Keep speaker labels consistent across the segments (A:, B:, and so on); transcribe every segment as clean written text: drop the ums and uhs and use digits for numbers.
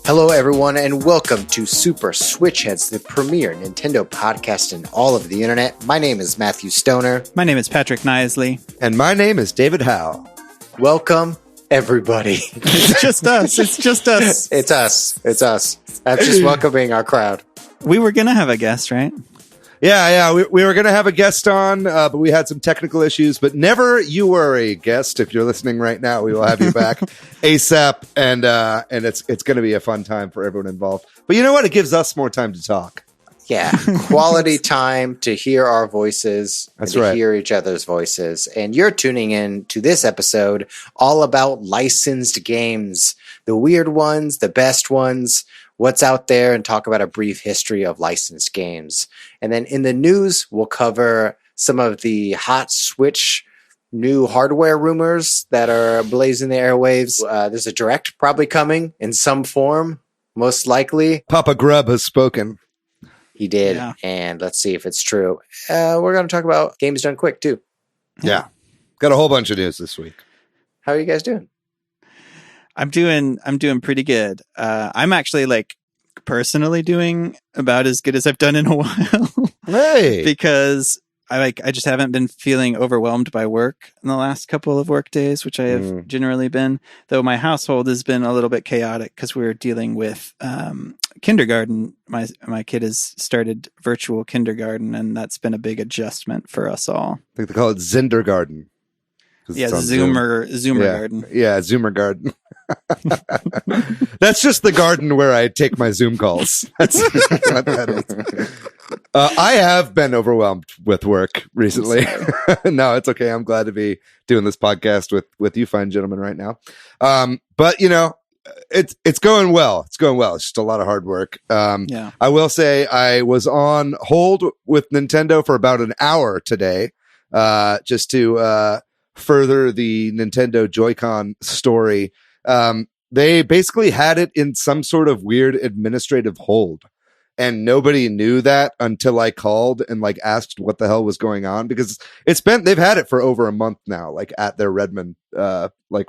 A: Hello, everyone, and welcome to Super Switchheads, the premier Nintendo podcast in all of the internet. My name is Matthew Stoner.
B: My name is Patrick Nisley.
C: And my name is David Howe.
A: Welcome, everybody.
B: It's just us. It's just us.
A: It's us. It's us. That's just welcoming our crowd.
B: We were going to have a guest, right?
C: Yeah. We were going to have a guest on, but we had some technical issues. But never you worry, guest. If you're listening right now, we will have you back ASAP, and it's going to be a fun time for everyone involved. But you know what? It gives us more time to talk.
A: Yeah, quality time to hear our voices.
C: That's
A: and to
C: right.
A: hear each other's voices. And you're tuning in to this episode all about licensed games, the weird ones, the best ones, what's out there, and talk about a brief history of licensed games. And then in the news, we'll cover some of the hot Switch new hardware rumors that are blazing the airwaves. There's a direct probably coming in some form, most likely.
C: Papa Grub has spoken.
A: He did,
B: Yeah.
A: and let's see if it's true. We're going to talk about games done quick, too.
C: Yeah. Got a whole bunch of news this week.
A: How are you guys doing?
B: I'm doing pretty good. I'm actually personally doing about as good as I've done in a while.
C: Hey.
B: Because I just haven't been feeling overwhelmed by work in the last couple of work days, which I have generally been, though my household has been a little bit chaotic because we're dealing with kindergarten. My kid has started virtual kindergarten, and that's been a big adjustment for us all.
C: I think they call it Zindergarten.
B: Yeah, Zoomer
C: yeah.
B: garden.
C: Yeah, Zoomer garden. That's just the garden where I take my Zoom calls. That's what that is. I have been overwhelmed with work recently. No, it's okay. I'm glad to be doing this podcast with you fine gentlemen right now. But you know, it's going well. It's going well. It's just a lot of hard work.
B: Yeah.
C: I will say I was on hold with Nintendo for about an hour today, just to further the Nintendo Joy-Con story. They basically had it in some sort of weird administrative hold, and nobody knew that until I called and asked what the hell was going on, because they've had it for over a month now, at their Redmond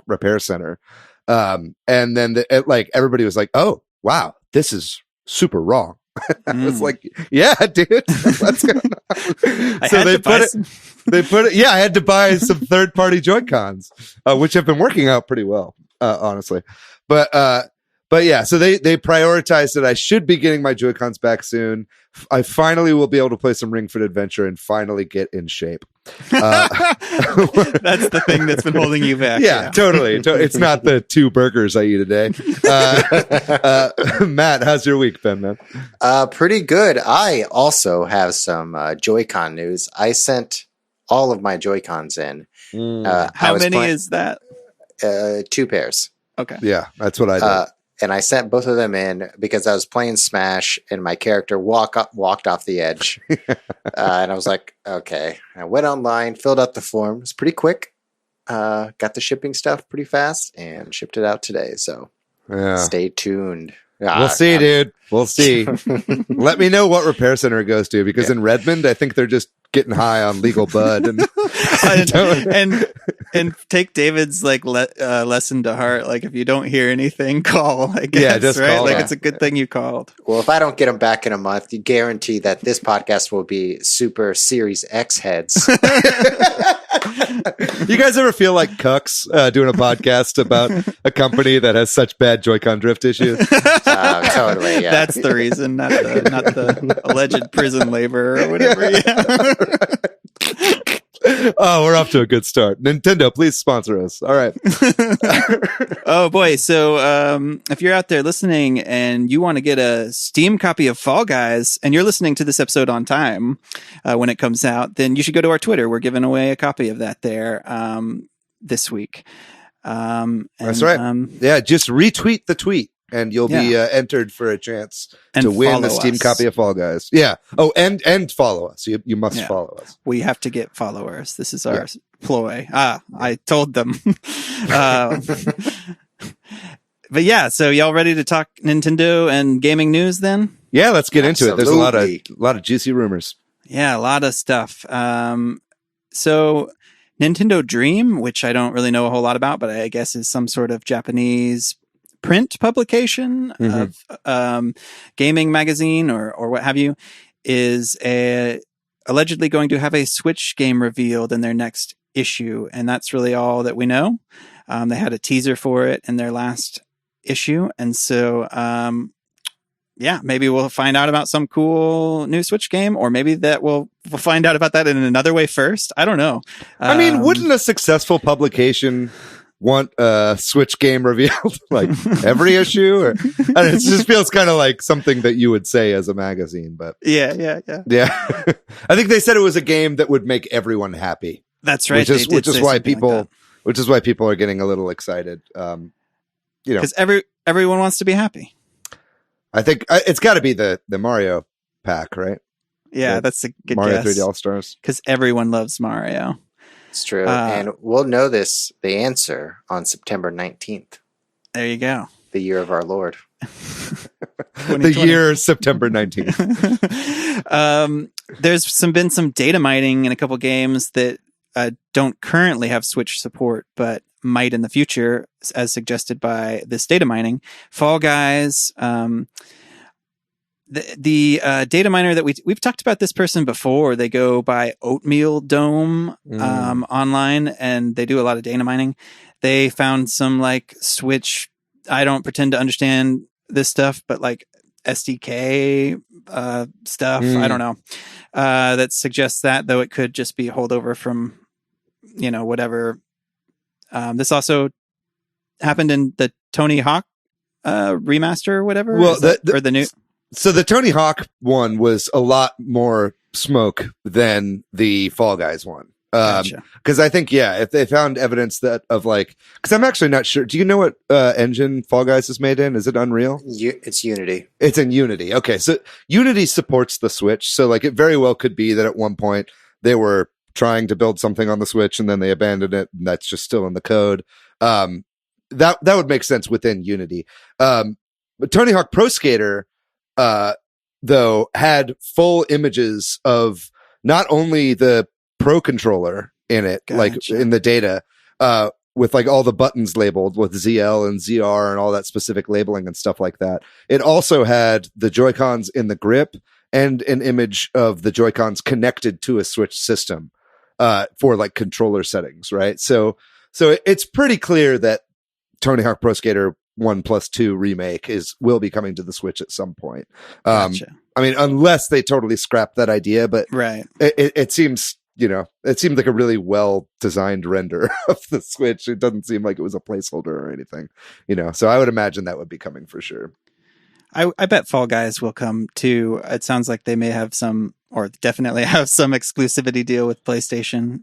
C: repair center. And then everybody was like, "Oh, wow, this is super wrong." I was like, "Yeah, dude, what's going on?" So they put it. Yeah, I had to buy some third-party Joy-Cons, which have been working out pretty well, honestly. But yeah, so they prioritized it. I should be getting my Joy-Cons back soon. I finally will be able to play some Ring Fit Adventure and finally get in shape.
B: That's the thing that's been holding you back.
C: Yeah, totally. It's not the 2 burgers I eat a day. Matt, how's your week been, man?
A: Pretty good. I also have some Joy-Con news. I sent all of my Joy-Cons in.
B: How many is that?
A: 2 pairs.
B: Okay.
C: Yeah, that's what I did.
A: And I sent both of them in because I was playing Smash and my character walked off the edge. And I was like, okay. I went online, filled out the form. It was pretty quick. Got the shipping stuff pretty fast and shipped it out today. So stay tuned.
C: We'll see, dude. We'll see. Let me know what repair center it goes to, because in Redmond, I think they're just getting high on legal bud
B: and take David's lesson to heart. If you don't hear anything, call. I guess,
C: yeah, just
B: right.
C: call.
B: It's a good thing you called.
A: Well, if I don't get them back in a month, you guarantee that this podcast will be Super Series X heads.
C: You guys ever feel like cucks doing a podcast about a company that has such bad Joy-Con drift issues?
A: Totally. Yeah.
B: That's the reason, not the alleged prison labor or whatever. Yeah.
C: Oh, we're off to a good start. Nintendo, please sponsor us. All right.
B: Oh boy. So if you're out there listening and you want to get a Steam copy of Fall Guys, and you're listening to this episode on time when it comes out, then you should go to our Twitter. We're giving away a copy of that there this week.
C: That's right. Yeah, just retweet the tweet, and you'll be entered for a chance to win a Steam copy of Fall Guys. Yeah. Oh, and follow us. You must follow us.
B: We have to get followers. This is our ploy. I told them. But yeah, so y'all ready to talk Nintendo and gaming news then?
C: Yeah, let's get into it. There's a
A: Absolutely.
C: lot of juicy rumors.
B: Yeah, a lot of stuff. So Nintendo Dream, which I don't really know a whole lot about, but I guess is some sort of Japanese print publication of gaming magazine or what have you, is allegedly going to have a Switch game revealed in their next issue. And that's really all that we know. They had a teaser for it in their last issue. And so, yeah, maybe we'll find out about some cool new Switch game, or maybe that we'll find out about that in another way first. I don't know.
C: I mean, wouldn't a successful publication want a Switch game revealed like every issue? Or it just feels kind of like something that you would say as a magazine. But
B: yeah.
C: I think they said it was a game that would make everyone happy.
B: That's right.
C: Which is why people are getting a little excited.
B: Because everyone wants to be happy.
C: I think it's got to be the Mario pack, right?
B: Yeah, that's a good
C: Mario
B: guess.
C: 3D All-Stars.
B: Because everyone loves Mario.
A: It's true. And we'll know the answer on September 19th.
B: There you go.
A: The year of our Lord.
C: The year September 19th.
B: There's been some data mining in a couple games that don't currently have Switch support, but might in the future, as suggested by this data mining. Fall Guys, the data miner that we've talked about this person before. They go by Oatmeal Dome online, and they do a lot of data mining. They found some like Switch. I don't pretend to understand this stuff, but like SDK stuff. I don't know. That suggests that, though it could just be a holdover from, whatever. This also happened in the Tony Hawk remaster or whatever.
C: Well,
B: or the new.
C: So the Tony Hawk one was a lot more smoke than the Fall Guys one.
B: Gotcha.
C: Because I think, if they found evidence because I'm actually not sure. Do you know what engine Fall Guys is made in? Is it Unreal?
A: It's Unity.
C: It's in Unity. Okay, so Unity supports the Switch. So like it very well could be that at one point they were trying to build something on the Switch and then they abandoned it, and that's just still in the code. That would make sense within Unity. But Tony Hawk Pro Skater, though, had full images of not only the Pro controller in it, like in the data, with like all the buttons labeled with ZL and ZR and all that specific labeling and stuff like that. It also had the Joy-Cons in the grip and an image of the Joy-Cons connected to a Switch system, for like controller settings, right? So it's pretty clear that Tony Hawk Pro Skater 1+2 remake will be coming to the Switch at some point.
B: Gotcha.
C: I mean, unless they totally scrap that idea, but
B: right.
C: It seems, it seemed like a really well designed render of the Switch. It doesn't seem like it was a placeholder or anything, so I would imagine that would be coming for sure.
B: I bet Fall Guys will come too. It sounds like they may have or definitely have some exclusivity deal with PlayStation,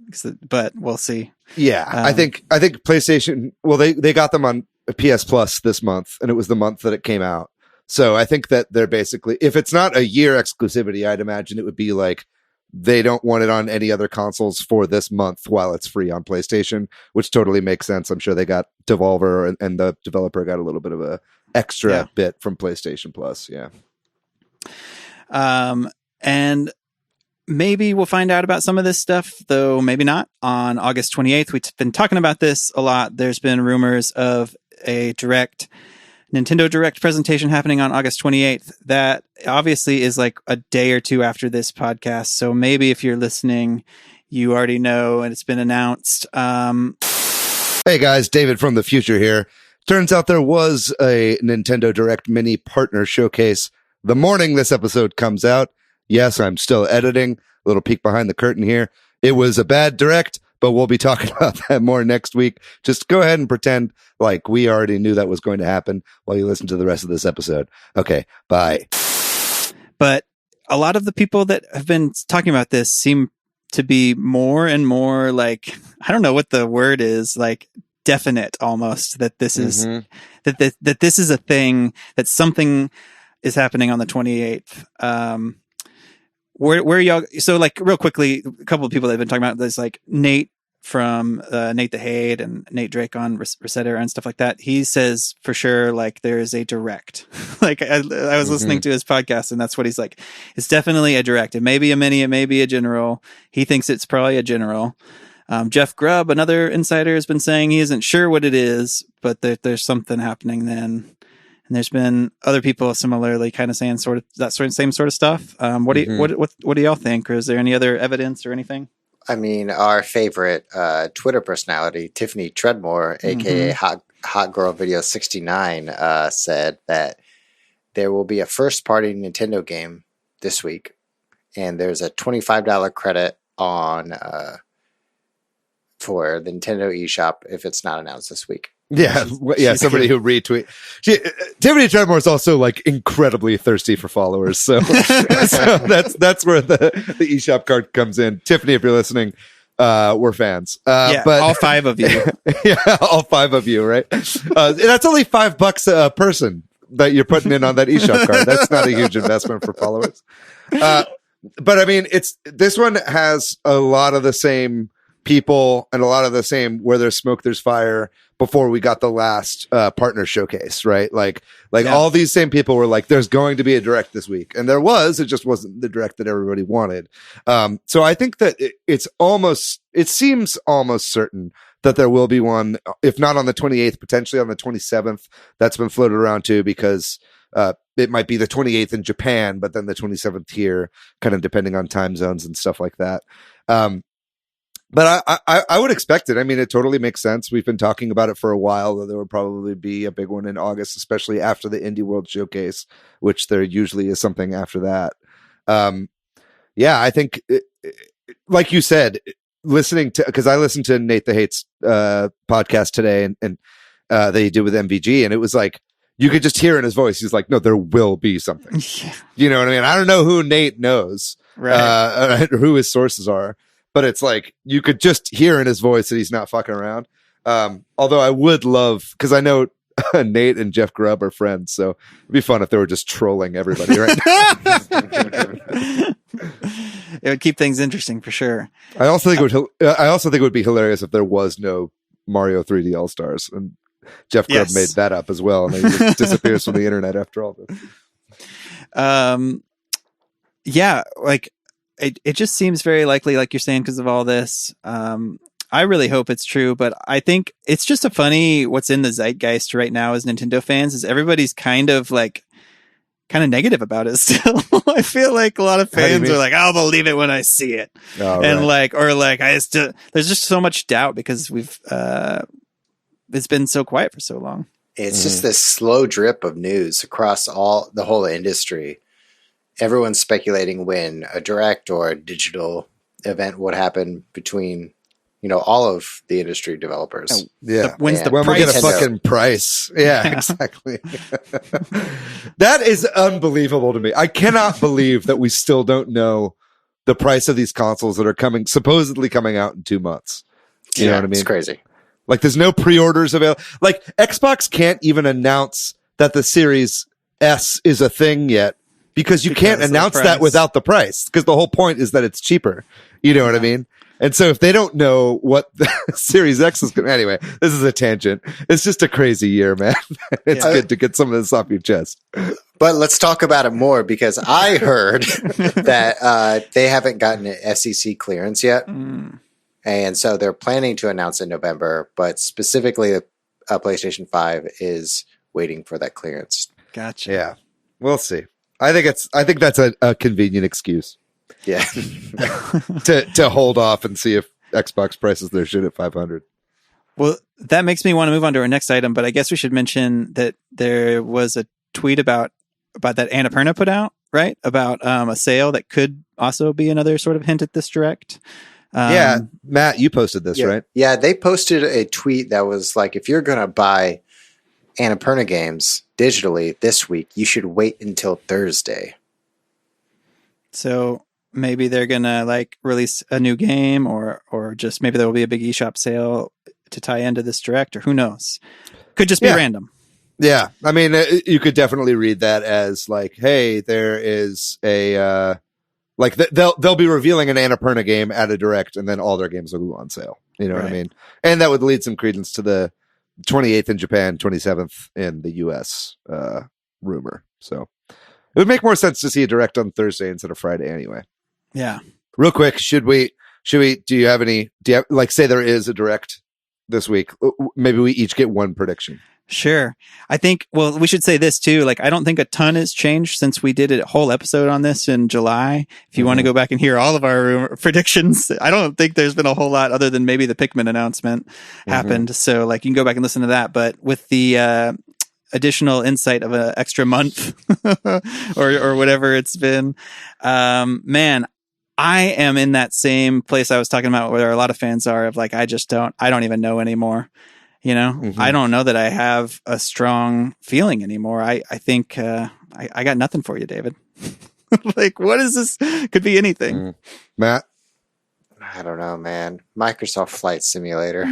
B: but we'll see.
C: Yeah. I think PlayStation, well, they got them on PS Plus this month, and it was the month that it came out. So I think that they're basically, if it's not a year exclusivity, I'd imagine it would be like they don't want it on any other consoles for this month while it's free on PlayStation, which totally makes sense. I'm sure they got Devolver and the developer got a little bit of a extra bit from PlayStation Plus. Yeah.
B: And maybe we'll find out about some of this stuff, though maybe not. On August 28th, we've been talking about this a lot. There's been rumors of a Nintendo Direct presentation happening on August 28th. That obviously is like a day or two after this podcast. So maybe if you're listening, you already know and it's been announced.
C: Hey guys, David from the future here. Turns out there was a Nintendo Direct mini partner showcase the morning this episode comes out. Yes, I'm still editing. A little peek behind the curtain here. It was a bad Direct, but we'll be talking about that more next week. Just go ahead and pretend like we already knew that was going to happen while you listen to the rest of this episode. Okay, bye.
B: But a lot of the people that have been talking about this seem to be more and more like, I don't know what the word is, like definite almost, that this is that this is a thing, that something is happening on the 28th. Where y'all, so like real quickly, a couple of people that have been talking about this, like Nate from Nate the Hate and Nate Drake on Resetter and stuff like that, he says for sure, like, there is a direct. Like, I was listening to his podcast, and that's what he's like. It's definitely a direct. It may be a mini, it may be a general. He thinks it's probably a general. Jeff Grubb, another insider, has been saying he isn't sure what it is, but there's something happening then. And there's been other people similarly kind of saying sort of that same sort of stuff. What do y'all think? Or is there any other evidence or anything?
A: I mean, our favorite Twitter personality, Tiffany Treadmore, aka Hot Girl Video 69, said that there will be a first-party Nintendo game this week, and there's a $25 credit on for the Nintendo eShop if it's not announced this week.
C: Yeah, somebody who retweet. Tiffany Treadmore is also like incredibly thirsty for followers, so that's where the eShop card comes in. Tiffany, if you're listening, we're fans. But
B: all 5 of you.
C: Yeah, all 5 of you, right? That's only $5 a person that you're putting in on that eShop card. That's not a huge investment for followers. But I mean, this one has a lot of the same people and a lot of the same where there's smoke, there's fire. Before we got the last partner showcase, right? Like all these same people were like, there's going to be a direct this week. And there was, it just wasn't the direct that everybody wanted. So I think that it seems almost certain that there will be one, if not on the 28th, potentially on the 27th. That's been floated around too, because it might be the 28th in Japan, but then the 27th here, kind of depending on time zones and stuff like that. But I would expect it. I mean, it totally makes sense. We've been talking about it for a while, that there would probably be a big one in August, especially after the Indie World Showcase, which there usually is something after that. I think, like you said, because I listened to Nate the Hate's podcast today, and they did with MVG, and it was like, you could just hear in his voice, he's like, no, there will be something.
B: Yeah.
C: You know what I mean? I don't know who Nate knows, right? Who his sources are. But it's like, you could just hear in his voice that he's not fucking around. Although I would love, because I know Nate and Jeff Grubb are friends, so it'd be fun if they were just trolling everybody right now.
B: It would keep things interesting for sure.
C: I also think it would be hilarious if there was no Mario 3D All Stars, and Jeff Grubb made that up as well, and he just disappears from the internet after all this.
B: It just seems very likely, like you're saying, because of all this. I really hope it's true, but I think it's just a funny what's in the zeitgeist right now as Nintendo fans is everybody's kind of negative about it still. I feel like a lot of fans are like, I'll believe it when I see it. Oh, and right. There's just so much doubt because it's been so quiet for so long.
A: It's just this slow drip of news across the whole industry. Everyone's speculating when a direct or a digital event would happen between, all of the industry developers.
C: Yeah.
B: When
C: we get a fucking price. Yeah, exactly. That is unbelievable to me. I cannot believe that we still don't know the price of these consoles that are supposedly coming out in 2 months. You know what I mean?
A: It's crazy.
C: Like, there's no pre-orders available. Like, Xbox can't even announce that the Series S is a thing yet. Because you can't announce that without the price. Because the whole point is that it's cheaper. You know what I mean? And so if they don't know what the Series X is going to... Anyway, this is a tangent. It's just a crazy year, man. It's good to get some of this off your chest.
A: But let's talk about it more, because I heard that they haven't gotten an FCC clearance yet. And so they're planning to announce in November. But specifically, the PlayStation 5 is waiting for that clearance.
B: Gotcha.
C: Yeah. We'll see. I think that's a convenient excuse.
A: Yeah.
C: to hold off and see if Xbox prices their shit at 500.
B: Well, that makes me want to move on to our next item, but I guess we should mention that there was a tweet about that Annapurna put out, right? About a sale that could also be another sort of hint at this direct.
C: Matt, you posted this, right?
A: Yeah, they posted a tweet that was like, if you're going to buy Annapurna games digitally this week, you should wait until Thursday.
B: So maybe they're gonna release a new game, or just maybe there will be a big eShop sale to tie into this direct, or who knows? Could just be random.
C: Yeah, I mean, you could definitely read that as like, hey, there is a Like they'll be revealing an Annapurna game at a direct, and then all their games will go on sale. You know what I mean? And that would lead some credence to the 28th in Japan, 27th in the US rumor. So it would make more sense to see a direct on Thursday instead of Friday anyway.
B: Yeah.
C: Real quick, do you have like, say there is a direct this week, maybe we each get one prediction.
B: Sure. I think, well, we should say this too. Like, I don't think a ton has changed since we did a whole episode on this in July. If you want to go back and hear all of our predictions, I don't think there's been a whole lot other than maybe the Pikmin announcement happened. So like, you can go back and listen to that. But with the, additional insight of an extra month or whatever it's been, man, I am in that same place I was talking about where a lot of fans are of like, I don't even know anymore. You know, I don't know that I have a strong feeling anymore. I think I got nothing for you, David. Like, what is this? Could be anything.
C: Matt?
A: I don't know, man. Microsoft Flight Simulator.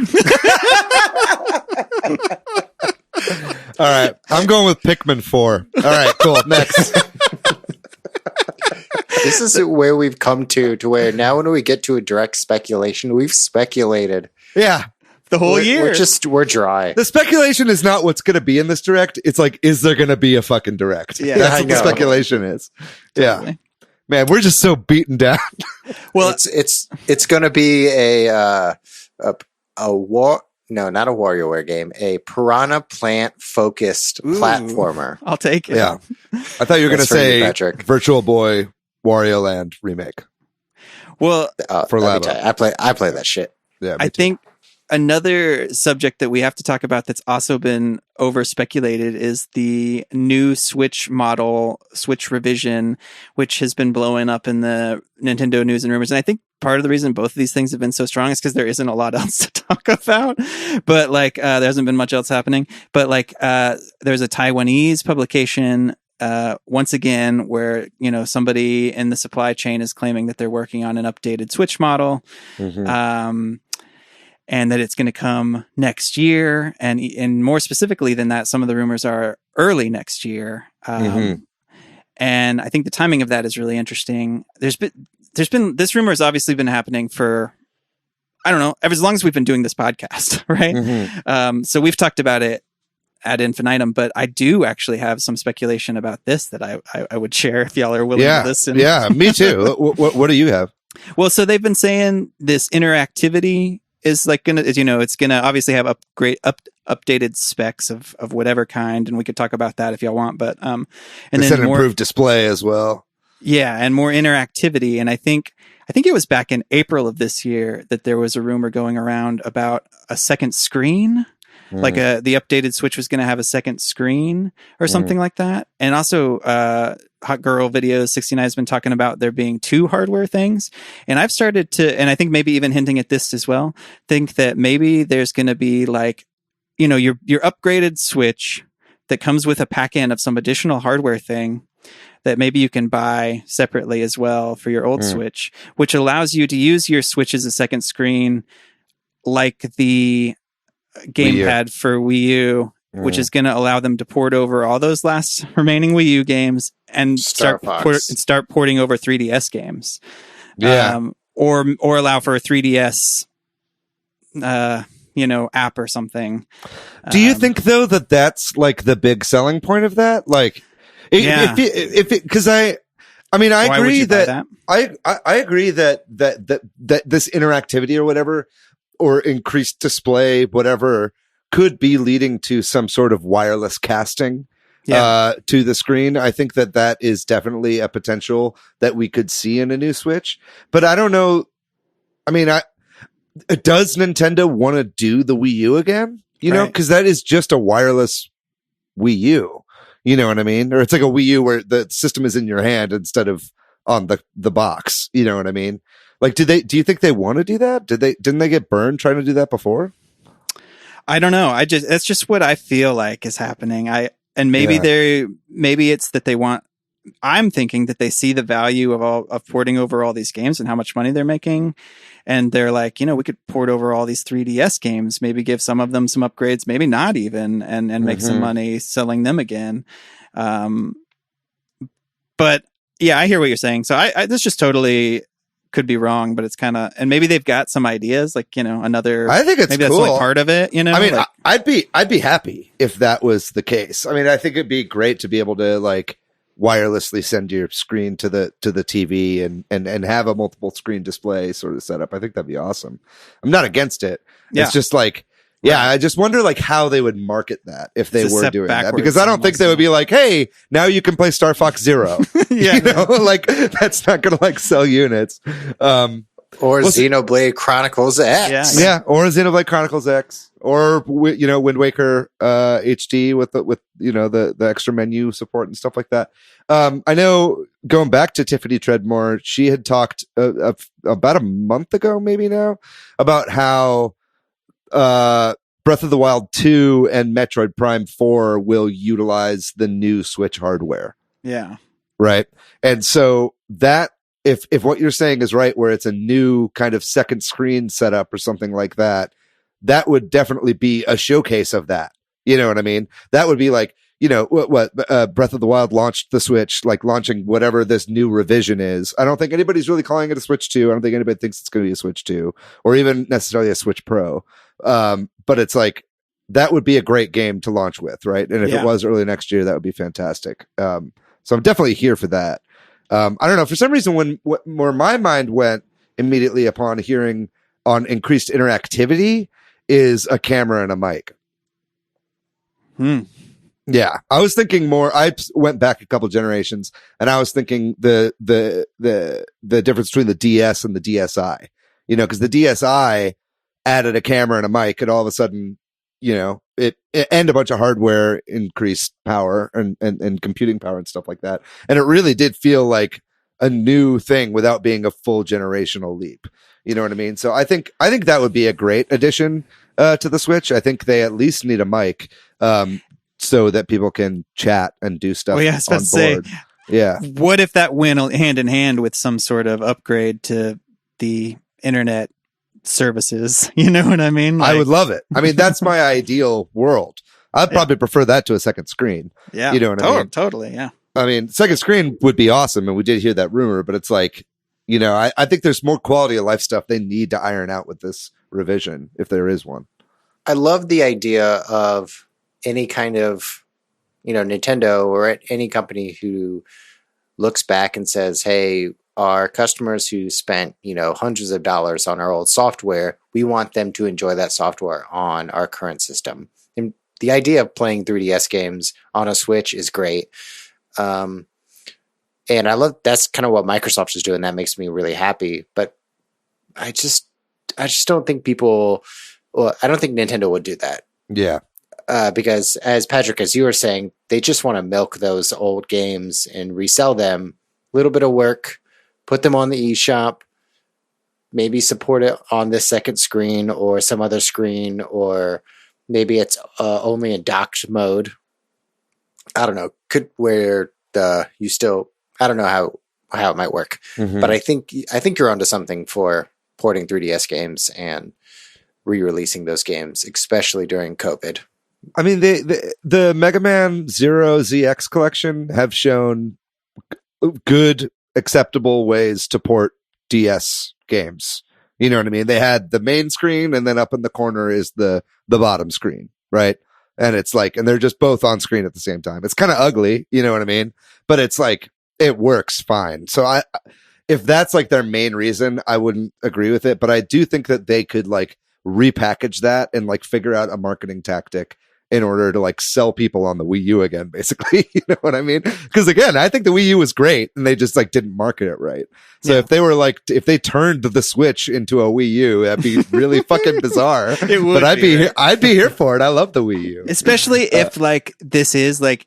C: All right. I'm going with Pikmin 4. All right, cool. Next.
A: This is where we've come to where now when we get to a direct speculation, we've speculated.
C: Yeah.
B: The whole year.
A: We're dry.
C: The speculation is not what's going to be in this direct. It's like, is there going to be a fucking direct?
B: Yeah,
C: that's what the speculation is.
B: Totally.
C: Yeah, man, we're just so beaten down.
A: Well, it's going to be a war. No, not a WarioWare game. A Piranha Plant focused platformer.
B: I'll take it.
C: Yeah, I thought you were going to say Virtual Boy Wario Land remake.
B: Well,
A: for Labo. I play that shit.
C: Yeah,
B: I think another subject that we have to talk about that's also been over speculated is the new Switch model, Switch revision, which has been blowing up in the Nintendo news and rumors. And I think part of the reason both of these things have been so strong is because there isn't a lot else to talk about. But like, there hasn't been much else happening. But like, there's a Taiwanese publication once again, where, you know, somebody in the supply chain is claiming that they're working on an updated Switch model. And that it's going to come next year. And more specifically than that, some of the rumors are early next year. And I think the timing of that is really interesting. There's been, this rumor has obviously been happening for, I don't know, as long as we've been doing this podcast, right? So we've talked about it ad infinitum, but I do actually have some speculation about this that I would share if y'all are willing to listen. Yeah,
C: me too. What do you have?
B: Well, so they've been saying this interactivity is like gonna, you know, it's gonna obviously have updated specs of whatever kind, and we could talk about that if y'all want. But and
C: then an improved display as well.
B: Yeah, and more interactivity. And I think it was back in April of this year that there was a rumor going around about a second screen. Like the updated Switch was going to have a second screen or something like that. And also, Hot Girl Videos 69 has been talking about there being two hardware things. And I've started to, and I think maybe even hinting at this as well, think that maybe there's going to be like, you know, your upgraded Switch that comes with a pack-in of some additional hardware thing that maybe you can buy separately as well for your old Switch, which allows you to use your Switch as a second screen, like the gamepad for Wii U, which is going to allow them to port over all those last remaining Wii U games and start porting over 3DS games. Yeah. Or allow for a 3DS, app or something.
C: Do you think though that that's like the big selling point of that? Like, because I agree that I agree that this interactivity or whatever, or increased display, whatever, could be leading to some sort of wireless casting to the screen. I think that is definitely a potential that we could see in a new Switch. But I don't know. I mean, does Nintendo want to do the Wii U again? You know, because that is just a wireless Wii U. You know what I mean? Or it's like a Wii U where the system is in your hand instead of on the box. You know what I mean? Like, do you think they want to do that? Didn't they get burned trying to do that before?
B: I don't know. That's just what I feel like is happening. Maybe it's that they want, I'm thinking that they see the value of porting over all these games and how much money they're making. And they're like, you know, we could port over all these 3DS games, maybe give some of them some upgrades, maybe not even, and make some money selling them again. But Yeah, I hear what you're saying. So I this just totally could be wrong, but it's kind of, and maybe they've got some ideas, like, another.
C: I think it's
B: maybe
C: cool.
B: That's only part of it.
C: I mean, like, I'd be happy if that was the case. I mean, I think it'd be great to be able to like wirelessly send your screen to the TV and have a multiple screen display sort of setup. I think that'd be awesome. I'm not against it. Yeah. It's just like. Yeah, I just wonder like how they would market that if they were doing that, because I don't think they would be like, "Hey, now you can play Star Fox Zero." Like that's not going to like sell units.
A: Or Xenoblade Chronicles X.
C: Yeah, or Xenoblade Chronicles X, or Wind Waker HD with the extra menu support and stuff like that. I know going back to Tiffany Treadmore, she had talked about a month ago, maybe now, about how Breath of the Wild 2 and Metroid Prime 4 will utilize the new Switch hardware.
B: Yeah.
C: Right. And so that if what you're saying is right, where it's a new kind of second screen setup or something like that, that would definitely be a showcase of that. You know what I mean? That would be like, Breath of the Wild launched the Switch, like launching whatever this new revision is. I don't think anybody's really calling it a Switch 2. I don't think anybody thinks it's going to be a Switch 2 or even necessarily a Switch Pro. But it's like, that would be a great game to launch with, right? And if it was early next year, that would be fantastic. So I'm definitely here for that. I don't know. For some reason, where my mind went immediately upon hearing on increased interactivity is a camera and a mic. Yeah, I was thinking more. I went back a couple generations, and I was thinking the difference between the DS and the DSi. Because the DSi added a camera and a mic, and all of a sudden, it and a bunch of hardware increased power and computing power and stuff like that. And it really did feel like a new thing without being a full generational leap. You know what I mean? So I think that would be a great addition to the Switch. I think they at least need a mic. So that people can chat and do stuff.
B: Oh yeah, I was about to say,
C: yeah.
B: What if that went hand in hand with some sort of upgrade to the internet services? You know what I mean?
C: I would love it. I mean, that's my ideal world. I'd probably prefer that to a second screen.
B: Yeah,
C: you know what I mean?
B: Totally. Yeah.
C: I mean, second screen would be awesome, and we did hear that rumor. But it's like, I think there's more quality of life stuff they need to iron out with this revision, if there is one.
A: I love the idea of any kind of, Nintendo or any company who looks back and says, hey, our customers who spent, hundreds of dollars on our old software, we want them to enjoy that software on our current system. And the idea of playing 3DS games on a Switch is great. And I love, that's kind of what Microsoft is doing. That makes me really happy. But I just don't think I don't think Nintendo would do that.
C: Yeah.
A: Because as Patrick, as you were saying, they just want to milk those old games and resell them. A little bit of work, put them on the eShop, maybe support it on this second screen or some other screen, or maybe it's only in docked mode. I don't know. I don't know how it might work, but I think you're onto something for porting 3DS games and re-releasing those games, especially during COVID.
C: I mean, the Mega Man Zero ZX collection have shown good, acceptable ways to port DS games. You know what I mean? They had the main screen, and then up in the corner is the bottom screen, right? And it's like, and they're just both on screen at the same time. It's kind of ugly, you know what I mean? But it's like, it works fine. So if that's like their main reason, I wouldn't agree with it. But I do think that they could like repackage that and like figure out a marketing tactic in order to like sell people on the Wii U again, basically. You know what I mean? Because again, I think the Wii U was great and they just like didn't market it right. So if they were like, if they turned the Switch into a Wii U, that'd be really fucking bizarre.
B: It would,
C: but I'd be here for it. I love the Wii U.
B: Especially if like this is like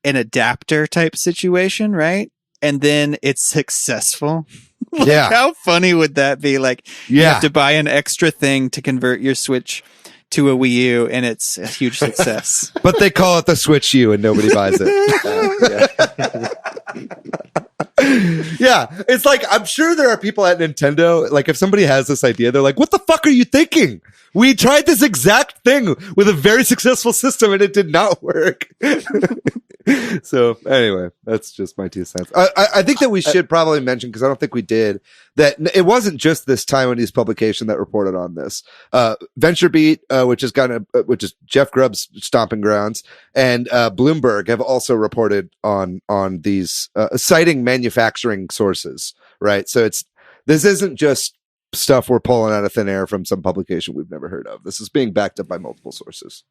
B: an adapter type situation, right? And then it's successful. Like, how funny would that be? Like, you have to buy an extra thing to convert your Switch to a Wii U, and it's a huge success.
C: But they call it the Switch U, and nobody buys it. Yeah, it's like I'm sure there are people at Nintendo, like if somebody has this idea, they're like, what the fuck are you thinking? We tried this exact thing with a very successful system and it did not work. So anyway, that's just my 2 cents. I think that we should probably mention, because I don't think we did, that it wasn't just this Taiwanese publication that reported on this. VentureBeat, which is Jeff Grubb's stomping grounds, and Bloomberg have also reported on these, citing manufacturing sources, right? So this isn't just stuff we're pulling out of thin air from some publication we've never heard of. This is being backed up by multiple sources.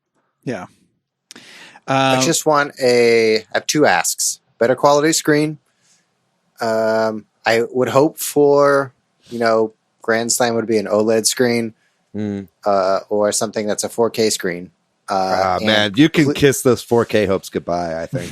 B: Yeah.
A: I just want I have 2 asks. Better quality screen. I would hope for, Grand Slam would be an OLED screen, or something that's a 4K screen.
C: Man, you can kiss those 4K hopes goodbye, I think.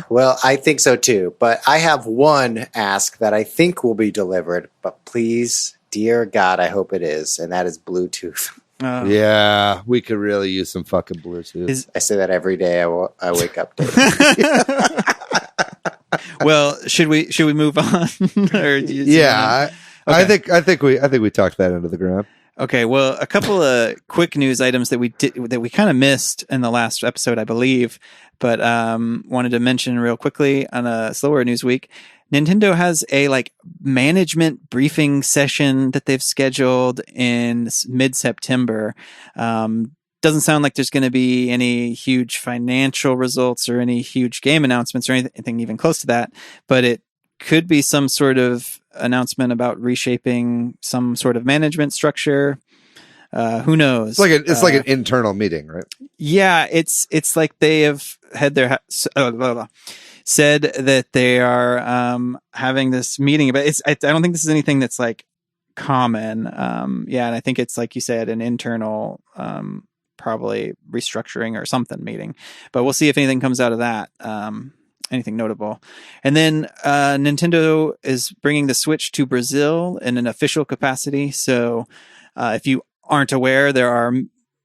A: Well, I think so too. But I have one ask that I think will be delivered, but please, dear God, I hope it is. And that is Bluetooth.
C: Yeah, we could really use some fucking Bluetooth.
A: I say that every day I wake up to.
B: Well, should we move on?
C: I think we talked that into the ground.
B: Okay, well, a couple of quick news items that we kind of missed in the last episode, I believe, but wanted to mention real quickly on a slower news week. Nintendo has a management briefing session that they've scheduled in mid-September. Doesn't sound like there's going to be any huge financial results or any huge game announcements or anything even close to that, but it could be some sort of announcement about reshaping some sort of management structure. Who knows?
C: It's like an internal meeting, right?
B: Yeah, it's like they have had their said that they are having this meeting, but I don't think this is anything that's common. And I think it's like you said, an internal probably restructuring or something meeting. But we'll see if anything comes out of that. Anything notable. And then Nintendo is bringing the Switch to Brazil in an official capacity. So if you aren't aware, there are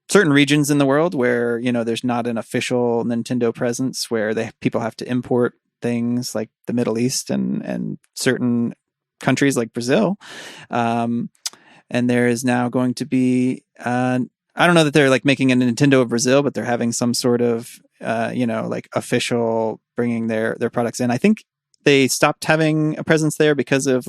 B: certain regions in the world where, there's not an official Nintendo presence, where people have to import things like the Middle East and certain countries like Brazil. And there is now going to be, I don't know that they're making a Nintendo of Brazil, but they're having some sort of, official bringing their products in. I think they stopped having a presence there because of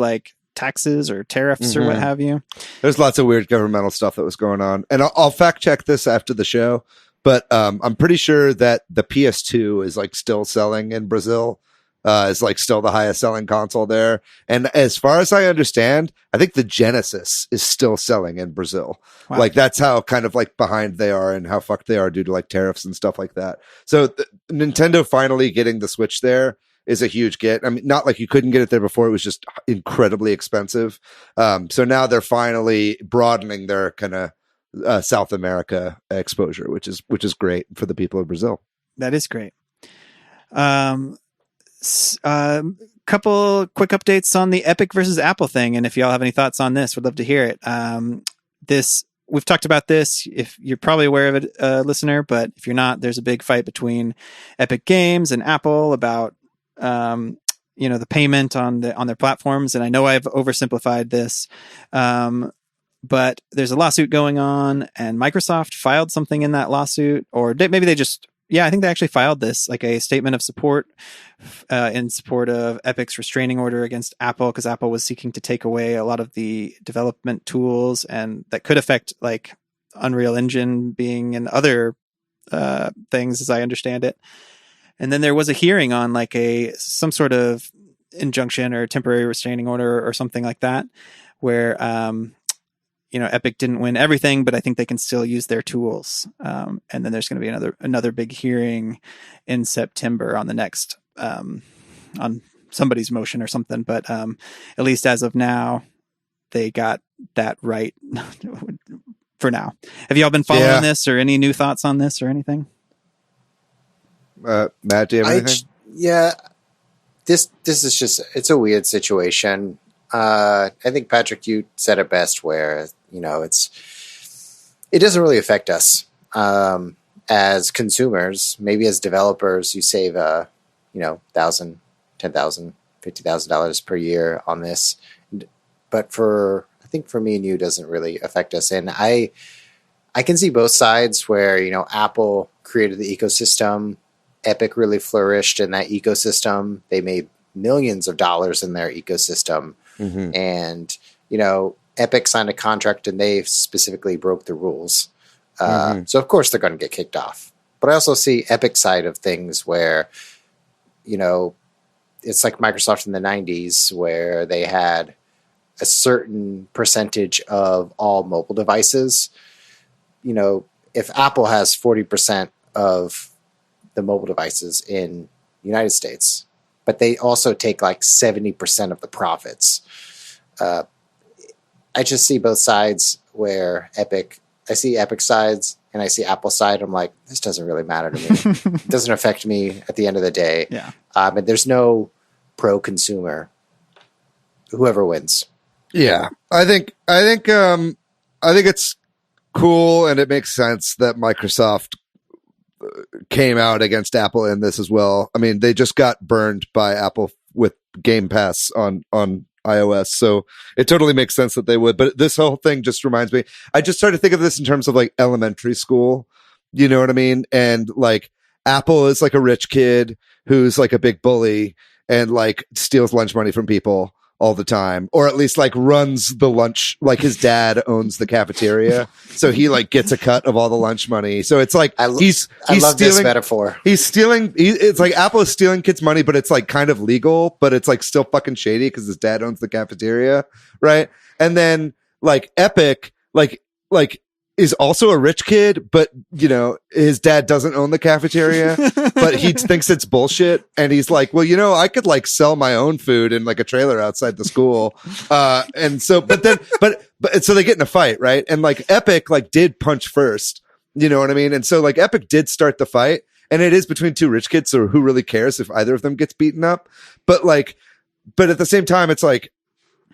B: taxes or tariffs or what have you.
C: There's lots of weird governmental stuff that was going on, and I'll fact check this after the show, but I'm pretty sure that the PS2 is still selling in Brazil. Is still the highest selling console there, and as far as I understand, I think the Genesis is still selling in Brazil. Wow. That's how kind of behind they are and how fucked they are due to tariffs and stuff like that. So Nintendo finally getting the Switch there is a huge get. I mean, not you couldn't get it there before; it was just incredibly expensive. So now they're finally broadening their kind of South America exposure, which is great for the people of Brazil.
B: That is great. Couple quick updates on the Epic versus Apple thing, and if y'all have any thoughts on this, would love to hear it. We've talked about this. If you're probably aware of it, listener, but if you're not, there's a big fight between Epic Games and Apple about the payment on their platforms. And I know I've oversimplified this, but there's a lawsuit going on, and Microsoft filed something in that lawsuit, or maybe they just. Yeah, I think they actually filed this, a statement of support in support of Epic's restraining order against Apple, because Apple was seeking to take away a lot of the development tools, and that could affect Unreal Engine being and other things, as I understand it. And then there was a hearing on some sort of injunction or temporary restraining order or something like that, where Epic didn't win everything, but I think they can still use their tools. And then there's going to be another big hearing in September on the next, on somebody's motion or something. But at least as of now, they got that right for now. Have y'all been following this, or any new thoughts on this or anything?
C: Matt, do you have anything?
A: This is just, it's a weird situation. I think, Patrick, you said it best, where it doesn't really affect us as consumers. Maybe as developers, you save $1,000, $10,000, $50,000 per year on this. But I think for me and you, it doesn't really affect us. And I can see both sides where, Apple created the ecosystem. Epic really flourished in that ecosystem. They made millions of dollars in their ecosystem. Mm-hmm. And, Epic signed a contract and they specifically broke the rules. So, of course, they're going to get kicked off. But I also see Epic side of things where, it's like Microsoft in the 90s where they had a certain percentage of all mobile devices. If Apple has 40% of the mobile devices in the United States, but they also take like 70% of the profits. I just see both sides where I see Epic sides and I see Apple side. I'm like, this doesn't really matter to me. It doesn't affect me at the end of the day.
B: Yeah.
A: And there's no pro consumer. Whoever wins.
C: Yeah. I think it's cool and it makes sense that Microsoft came out against Apple in this as well. I mean, they just got burned by Apple with Game Pass on iOS, so it totally makes sense that they would. But this whole thing just reminds me, I just started to think of this in terms of like elementary school, you know what I mean? And like Apple is like a rich kid who's like a big bully and like steals lunch money from people all the time, or at least like runs the lunch, like his dad owns the cafeteria, so he like gets a cut of all the lunch money. So it's like he's
A: I love
C: stealing,
A: this metaphor.
C: He's stealing. It's like Apple is stealing kids' money, but it's like kind of legal, but it's like still fucking shady because his dad owns the cafeteria, right? And then like Epic, like is also a rich kid, but his dad doesn't own the cafeteria, but he thinks it's bullshit. And he's like, well, I could like sell my own food in like a trailer outside the school. And so, but so they get in a fight, right? And like Epic like did punch first, you know what I mean? And so like Epic did start the fight, and it is between two rich kids. So who really cares if either of them gets beaten up? But at the same time, it's like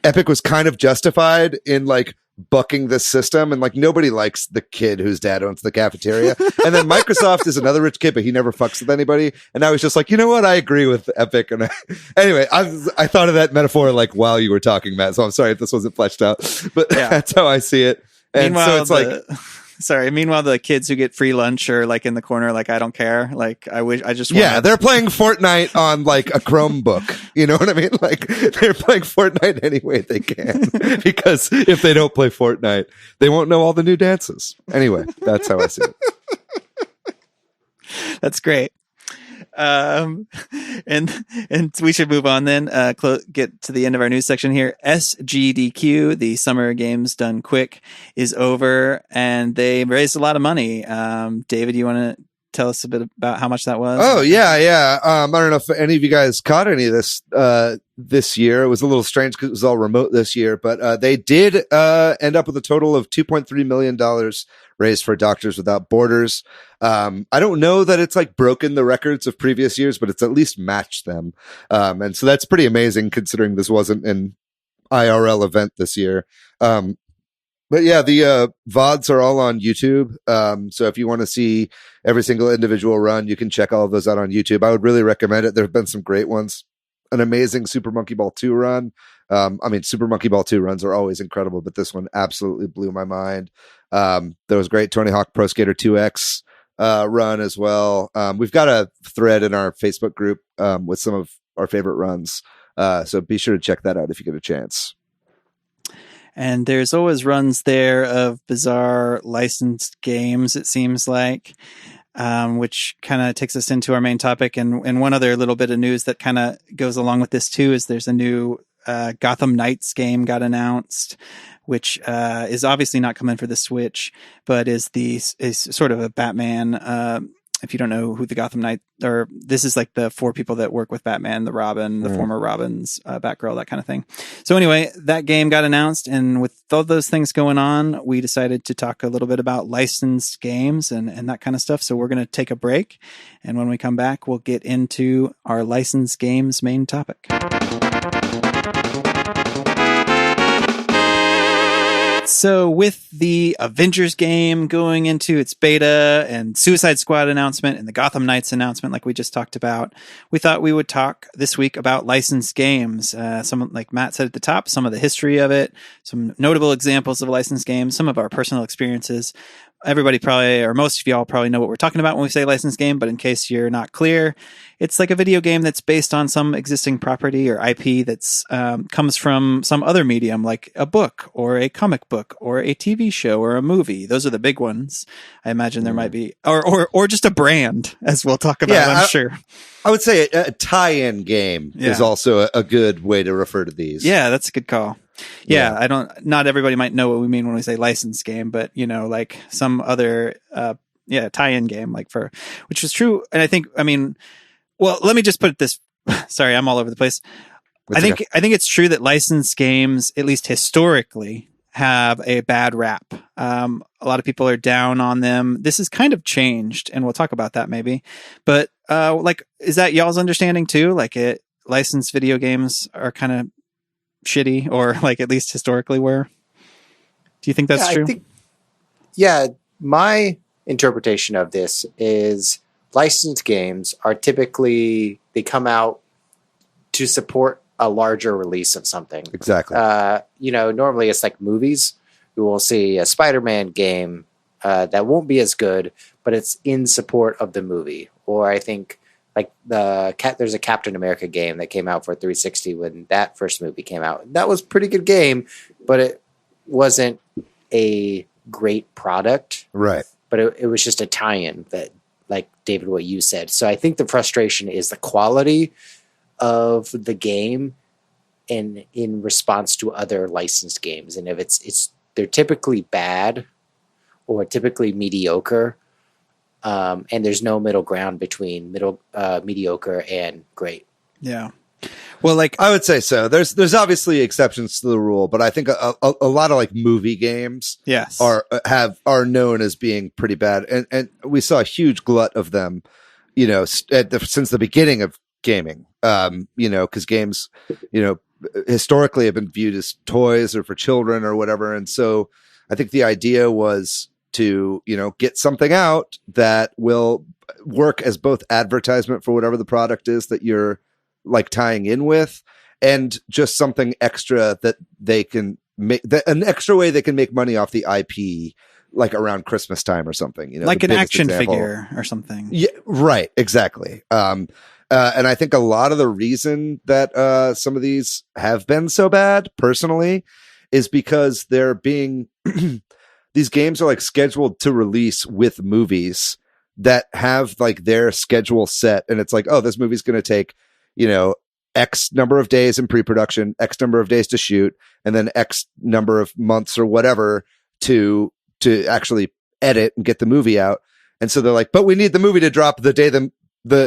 C: Epic was kind of justified in like bucking this system, and like nobody likes the kid whose dad owns the cafeteria. And then Microsoft is another rich kid, but he never fucks with anybody. And I was just like, you know what? I agree with Epic. And anyway, I thought of that metaphor like while you were talking, Matt. So I'm sorry if this wasn't fleshed out, but that's how I see it. And
B: meanwhile,
C: so it's
B: meanwhile, the kids who get free lunch are like in the corner, like, I don't care. Like,
C: they're playing Fortnite on like a Chromebook. You know what I mean? Like, they're playing Fortnite any way they can, because if they don't play Fortnite, they won't know all the new dances. Anyway, that's how I see it.
B: That's great. And we should move on then, get to the end of our news section here. SGDQ, the Summer Games Done Quick, is over, and they raised a lot of money. David, you want to tell us a bit about how much that was?
C: Oh, yeah. I don't know if any of you guys caught any of this this year. It was a little strange because it was all remote this year, but they did end up with a total of $2.3 million raised for Doctors Without Borders. I don't know that it's like broken the records of previous years, but it's at least matched them. And so that's pretty amazing considering this wasn't an IRL event this year. But yeah, the VODs are all on YouTube. So if you want to see every single individual run, you can check all of those out on YouTube. I would really recommend it. There have been some great ones. An amazing Super Monkey Ball 2 run. Super Monkey Ball 2 runs are always incredible, but this one absolutely blew my mind. There was great Tony Hawk Pro Skater 2X run as well. We've got a thread in our Facebook group with some of our favorite runs. So be sure to check that out if you get a chance.
B: And there's always runs there of bizarre licensed games, it seems like, which kind of takes us into our main topic. And one other little bit of news that kind of goes along with this too is there's a new Gotham Knights game got announced, which is obviously not coming for the Switch, but is sort of a Batman. If you don't know who the Gotham Knight, or this is like the four people that work with Batman, the Robin, the former Robins, Batgirl, that kind of thing. So anyway, that game got announced, and with all those things going on, we decided to talk a little bit about licensed games and that kind of stuff. So we're going to take a break, and when we come back, we'll get into our licensed games main topic. So with the Avengers game going into its beta and Suicide Squad announcement and the Gotham Knights announcement, like we just talked about, we thought we would talk this week about licensed games. Some, like Matt said at the top, some of the history of it, some notable examples of licensed games, some of our personal experiences. Everybody probably, or most of y'all probably know what we're talking about when we say licensed game, but in case you're not clear, it's like a video game that's based on some existing property or IP that's comes from some other medium, like a book or a comic book or a TV show or a movie. Those are the big ones. I imagine there might be, or just a brand, as we'll talk about, I'm sure.
C: I would say a tie-in game is also a good way to refer to these.
B: Yeah, that's a good call. Yeah, not everybody might know what we mean when we say licensed game, but like some other, tie-in game, which was true. And I think, well, let me just put it this, sorry, I'm all over the place. I think it's true that licensed games, at least historically, have a bad rap. A lot of people are down on them. This has kind of changed, and we'll talk about that maybe. But is that y'all's understanding too? Licensed video games are kind of shitty, or at least historically were. Do you think that's true?
A: My interpretation of this is licensed games are typically, they come out to support a larger release of something.
C: Exactly.
A: Normally it's like movies. We will see a Spider-Man game that won't be as good, but it's in support of the movie. Or I think there's a Captain America game that came out for 360 when that first movie came out. That was a pretty good game, but it wasn't a great product.
C: Right.
A: But it was just a tie-in that, like David, what you said. So I think the frustration is the quality of the game and in response to other licensed games. And if they're typically bad or typically mediocre, and there's no middle ground between mediocre and great.
B: Yeah. Well,
C: I would say so. There's obviously exceptions to the rule, but I think a lot of movie games,
B: yes,
C: are known as being pretty bad, and we saw a huge glut of them, since the beginning of gaming. Because games, historically have been viewed as toys or for children or whatever, and so I think the idea was to get something out that will work as both advertisement for whatever the product is that you're tying in with, and just something extra that they can make, an extra way they can make money off the IP, around Christmas time or something,
B: like an action figure or something.
C: Yeah, right. Exactly. And I think a lot of the reason that some of these have been so bad personally is because they're being, these games are scheduled to release with movies that have their schedule set. And it's this movie's going to take, X number of days in pre-production, X number of days to shoot, and then X number of months or whatever to actually edit and get the movie out. And so they're but we need the movie to drop the day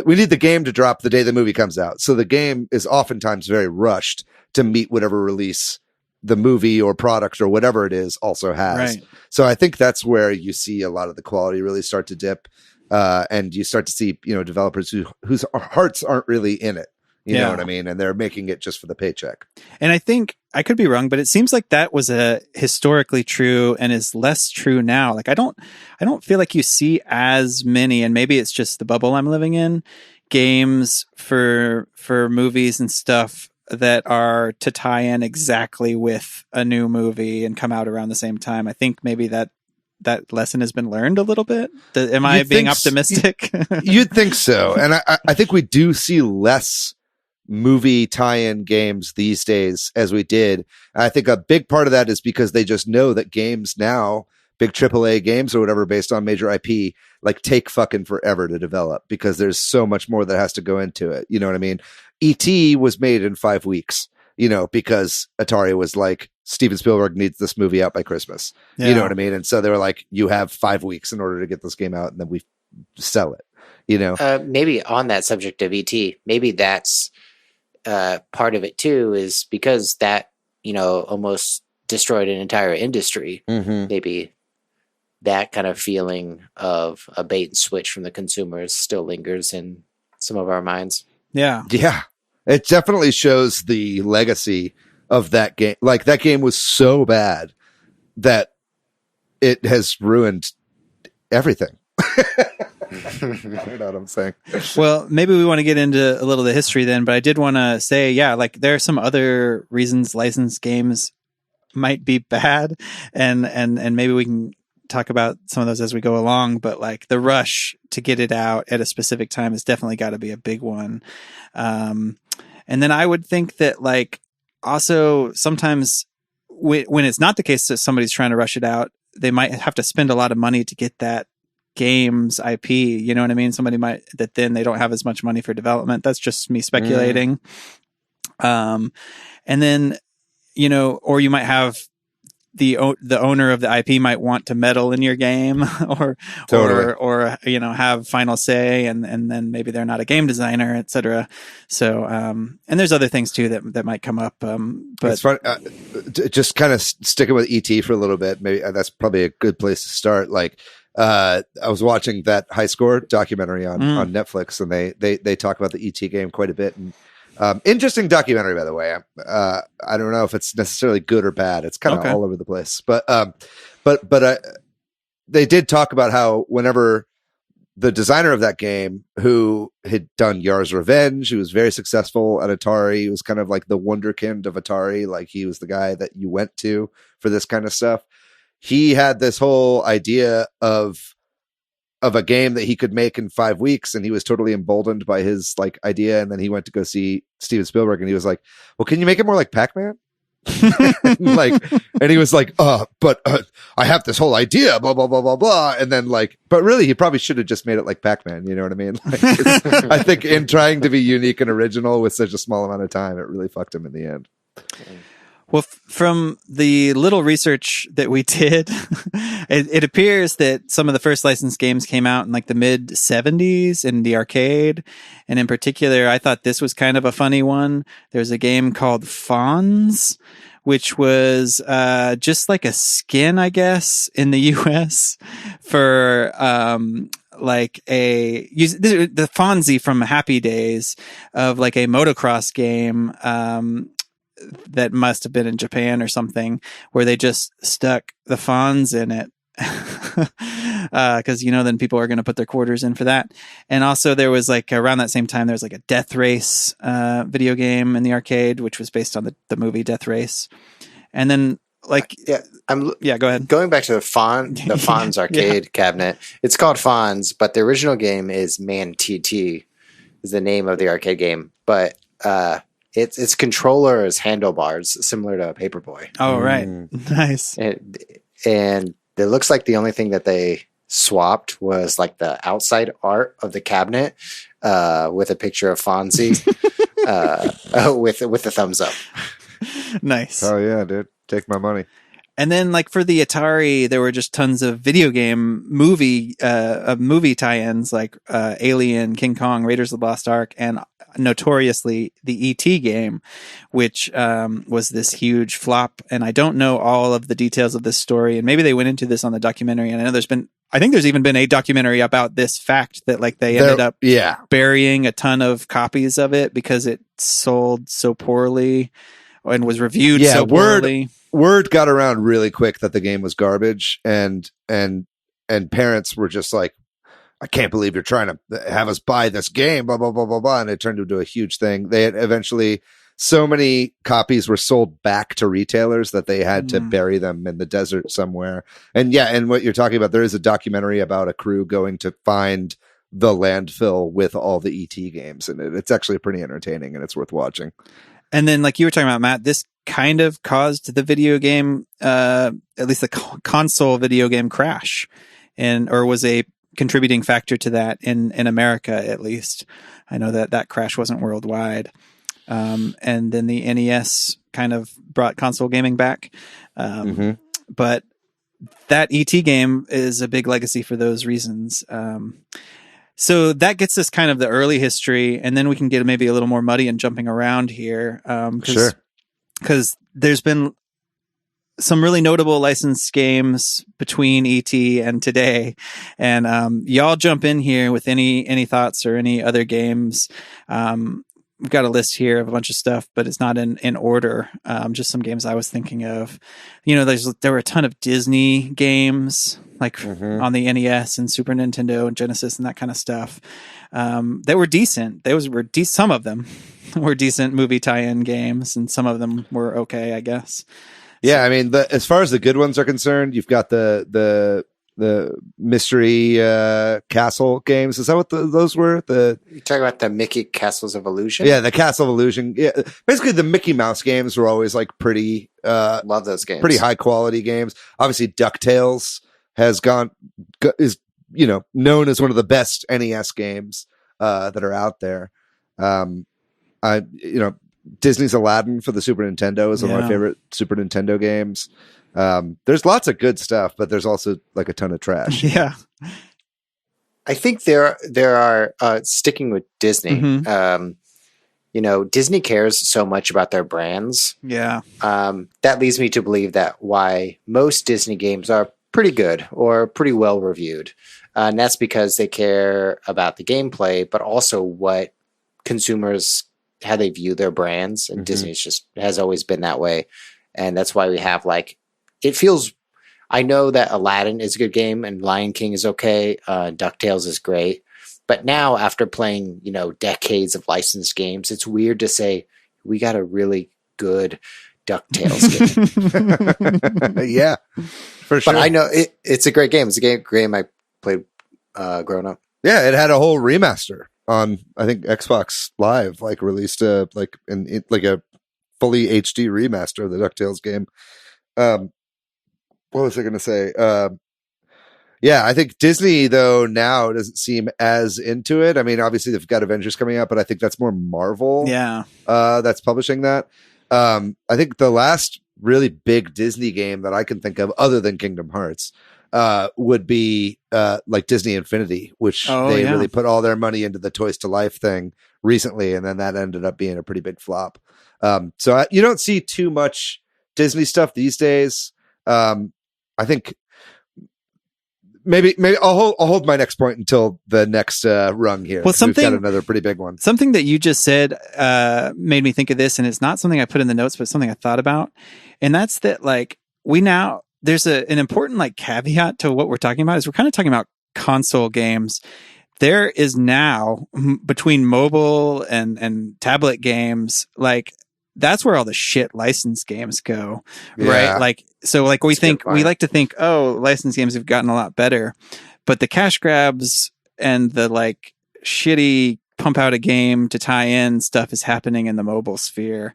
C: we need the game to drop the day the movie comes out. So the game is oftentimes very rushed to meet whatever release the movie or product or whatever it is also has. Right. So I think that's where you see a lot of the quality really start to dip. And you start to see, developers whose hearts aren't really in it. You know what I mean? And they're making it just for the paycheck.
B: And I think, I could be wrong, but it seems like that was historically true and is less true now. I don't feel like you see as many, and maybe it's just the bubble I'm living in, games for movies and stuff that are to tie in exactly with a new movie and come out around the same time. I think maybe that lesson has been learned a little bit. Am I being optimistic?
C: You'd think so. And I think we do see less movie tie-in games these days as we did. I think a big part of that is because they just know that games now, big AAA games or whatever based on major IP, take fucking forever to develop because there's so much more that has to go into it. You know what I mean? E.T. was made in 5 weeks, because Atari was Steven Spielberg needs this movie out by Christmas. Yeah. You know what I mean? And so they were you have 5 weeks in order to get this game out, and then we sell it,
A: maybe on that subject of E.T., maybe that's part of it too, is because that, almost destroyed an entire industry. Mm-hmm. Maybe that kind of feeling of a bait and switch from the consumers still lingers in some of our minds.
B: Yeah.
C: Yeah. It definitely shows the legacy of that game. That game was so bad that it has ruined everything. You know what I'm saying?
B: Well, maybe we want to get into a little of the history then, but I did want to say, like there are some other reasons licensed games might be bad, and maybe we can talk about some of those as we go along, but like the rush to get it out at a specific time has definitely got to be a big one. And then I would think that like also sometimes when it's not the case that somebody's trying to rush it out, they might have to spend a lot of money to get that game's IP. You know what I mean? Somebody might that then they don't have as much money for development. That's just me speculating. And then, you know, or you might have the owner of the IP might want to meddle in your game or you know, have final say, and then maybe they're not a game designer, etc. So and there's other things too that might come up. But
C: it's fun. Just kind of sticking with ET for a little bit. Maybe that's probably a good place to start. Like I was watching that High Score documentary on Netflix, and they talk about the ET game quite a bit. And interesting documentary, by the way. I don't know if it's necessarily good or bad. It's kind of all over the place. But they did talk about how whenever the designer of that game, who had done Yar's Revenge, who was very successful at Atari, he was kind of like the wunderkind of Atari. Like he was the guy that you went to for this kind of stuff. He had this whole idea of a game that he could make in 5 weeks, and he was totally emboldened by his like idea. And then he went to go see Steven Spielberg, and he was like, well, can you make it more like Pac-Man? Like, and he was like, but I have this whole idea, blah, blah, blah, blah, blah. And then like, but really he probably should have just made it like Pac-Man. You know what I mean? Like, I think in trying to be unique and original with such a small amount of time, it really fucked him in the end.
B: Well, from the little research that we did, it appears that some of the first licensed games came out in like the mid 70s in the arcade. And in particular, I thought this was kind of a funny one. There's a game called Fonz, which was just like a skin, I guess, in the US for like the Fonzie from Happy Days of like a motocross game. That must have been in Japan or something, where they just stuck the Fonz in it. Cause you know, then people are going to put their quarters in for that. And also there was like around that same time, there was like a Death Race, video game in the arcade, which was based on the movie Death Race. And then like, go ahead.
A: Going back to the Fonz arcade cabinet, it's called Fonz, but the original game is Man TT is the name of the arcade game. But, its controller is handlebars, similar to a Paperboy.
B: Oh, right. Nice.
A: And it looks like the only thing that they swapped was like the outside art of the cabinet with a picture of Fonzie with the thumbs up.
B: Nice.
C: Oh, yeah, dude. Take my money.
B: And then, like for the Atari, there were just tons of video game movie tie-ins, like Alien, King Kong, Raiders of the Lost Ark, and notoriously the E.T. game, which was this huge flop. And I don't know all of the details of this story, and maybe they went into this on the documentary. And I know I think there's even been a documentary about this fact that like they ended up burying a ton of copies of it because it sold so poorly and was reviewed so poorly.
C: Word got around really quick that the game was garbage, and parents were just like, I can't believe you're trying to have us buy this game, blah, blah, blah, blah, blah. And it turned into a huge thing. They had eventually, so many copies were sold back to retailers that they had to bury them in the desert somewhere. And and what you're talking about, there is a documentary about a crew going to find the landfill with all the ET games in it. It's actually pretty entertaining, and it's worth watching.
B: And then, like you were talking about, Matt, this kind of caused the video game, at least the console video game crash, or was a contributing factor to that in America, at least. I know that crash wasn't worldwide. And then the NES kind of brought console gaming back. But that ET game is a big legacy for those reasons. So that gets us kind of the early history, and then we can get maybe a little more muddy and jumping around here.
C: Sure.
B: Because there's been some really notable licensed games between ET and today. And y'all jump in here with any thoughts or any other games. we've got a list here of a bunch of stuff, but it's not in order. Just some games I was thinking of. There were a ton of Disney games, like on the NES and Super Nintendo and Genesis and that kind of stuff. They were decent. Some of them were decent movie tie-in games, and some of them were okay, I guess.
C: Yeah, I mean, as far as the good ones are concerned, you've got the mystery castle games. Is that what those were?
A: You talking about the Mickey Castles of Illusion?
C: Yeah, the Castle of Illusion. Yeah, basically the Mickey Mouse games were always like pretty.
A: Love those games.
C: Pretty high quality games. Obviously, DuckTales is known as one of the best NES games that are out there. Disney's Aladdin for the Super Nintendo is one of my favorite Super Nintendo games. There's lots of good stuff, but there's also like a ton of trash.
B: Yeah.
A: I think there are sticking with Disney. Disney cares so much about their brands.
B: Yeah.
A: That leads me to believe that why most Disney games are pretty good or pretty well reviewed. And that's because they care about the gameplay, but also what consumers, how they view their brands. And Disney has always been that way. And that's why we have I know that Aladdin is a good game and Lion King is okay. DuckTales is great. But now after playing, decades of licensed games, it's weird to say we got a really good DuckTales game.
C: Yeah, for sure.
A: But I know it's a great game. It's a game I played growing up.
C: Yeah, it had a whole remaster on, I think, Xbox Live, released a fully HD remaster of the DuckTales game. What was I going to say? I think Disney, though, now doesn't seem as into it. I mean, obviously, they've got Avengers coming out, but I think that's more Marvel.
B: Yeah.
C: That's publishing that. I think the last really big Disney game that I can think of, other than Kingdom Hearts, would be Disney Infinity, which they really put all their money into the Toys to Life thing recently, and then that ended up being a pretty big flop. So you don't see too much Disney stuff these days. I think maybe I'll hold my next point until the next rung here.
B: Well,
C: we've got another pretty big one.
B: Something that you just said made me think of this, and it's not something I put in the notes, but it's something I thought about, and that's that there's an important caveat to what we're talking about is we're kind of talking about console games. There is now between mobile and tablet games, that's where all the shit licensed games go, right? We like to think, oh, licensed games have gotten a lot better, but the cash grabs and the shitty pump out a game to tie in stuff is happening in the mobile sphere.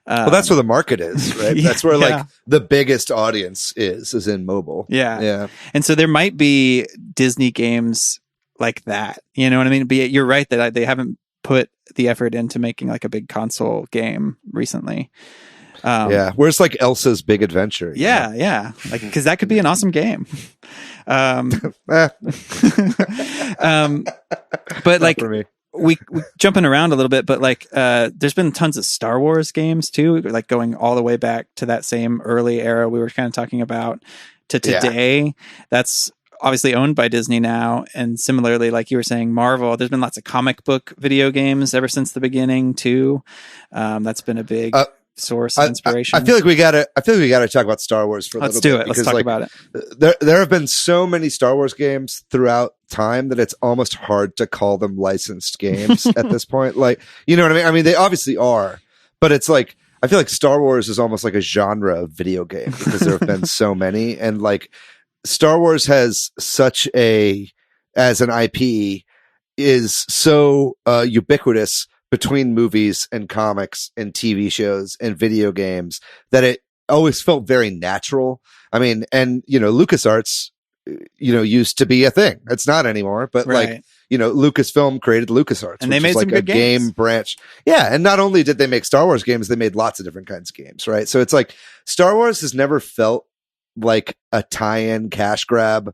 C: Well, that's where the market is, right? That's where the biggest audience is in mobile.
B: Yeah.
C: Yeah.
B: And so there might be Disney games like that. You know what I mean? But you're right that they haven't put the effort into making a big console game recently.
C: Where's Elsa's Big Adventure?
B: Yeah. Because that could be an awesome game. But
C: for me.
B: we jumping around a little bit, but there's been tons of Star Wars games too, going all the way back to that same early era we were kind of talking about to today. That's obviously owned by Disney now. And similarly, like you were saying, Marvel, there's been lots of comic book video games ever since the beginning too. That's been a big source of inspiration.
C: I feel like we gotta talk about Star Wars for a little bit.
B: Let's do it. Let's talk about
C: it. There have been so many Star Wars games throughout time that it's almost hard to call them licensed games at this point. You know what I mean? I mean, they obviously are, but it's I feel like Star Wars is almost like a genre of video game because there have been so many, and Star Wars has such as an IP is so ubiquitous between movies and comics and TV shows and video games that it always felt very natural. I mean, and LucasArts, used to be a thing. It's not anymore, but
B: right.
C: Lucasfilm created LucasArts,
B: and they made some good
C: game branch. Yeah, and not only did they make Star Wars games, they made lots of different kinds of games, right? So it's Star Wars has never felt like a tie-in cash grab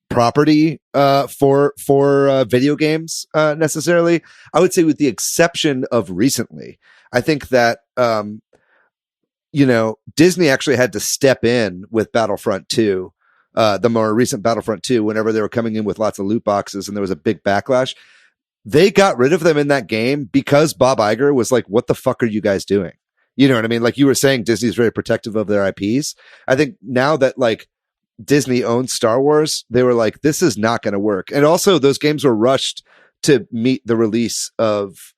C: property for video games necessarily. I would say with the exception of recently. I think that Disney actually had to step in with Battlefront 2, the more recent Battlefront 2, whenever they were coming in with lots of loot boxes and there was a big backlash. they got rid of them in that game because Bob Iger was like, what the fuck are you guys doing? You know what I mean? Like you were saying, Disney's very protective of their IPs. I think now that like Disney owns Star Wars, they were like, this is not going to work. And also those games were rushed to meet the release of,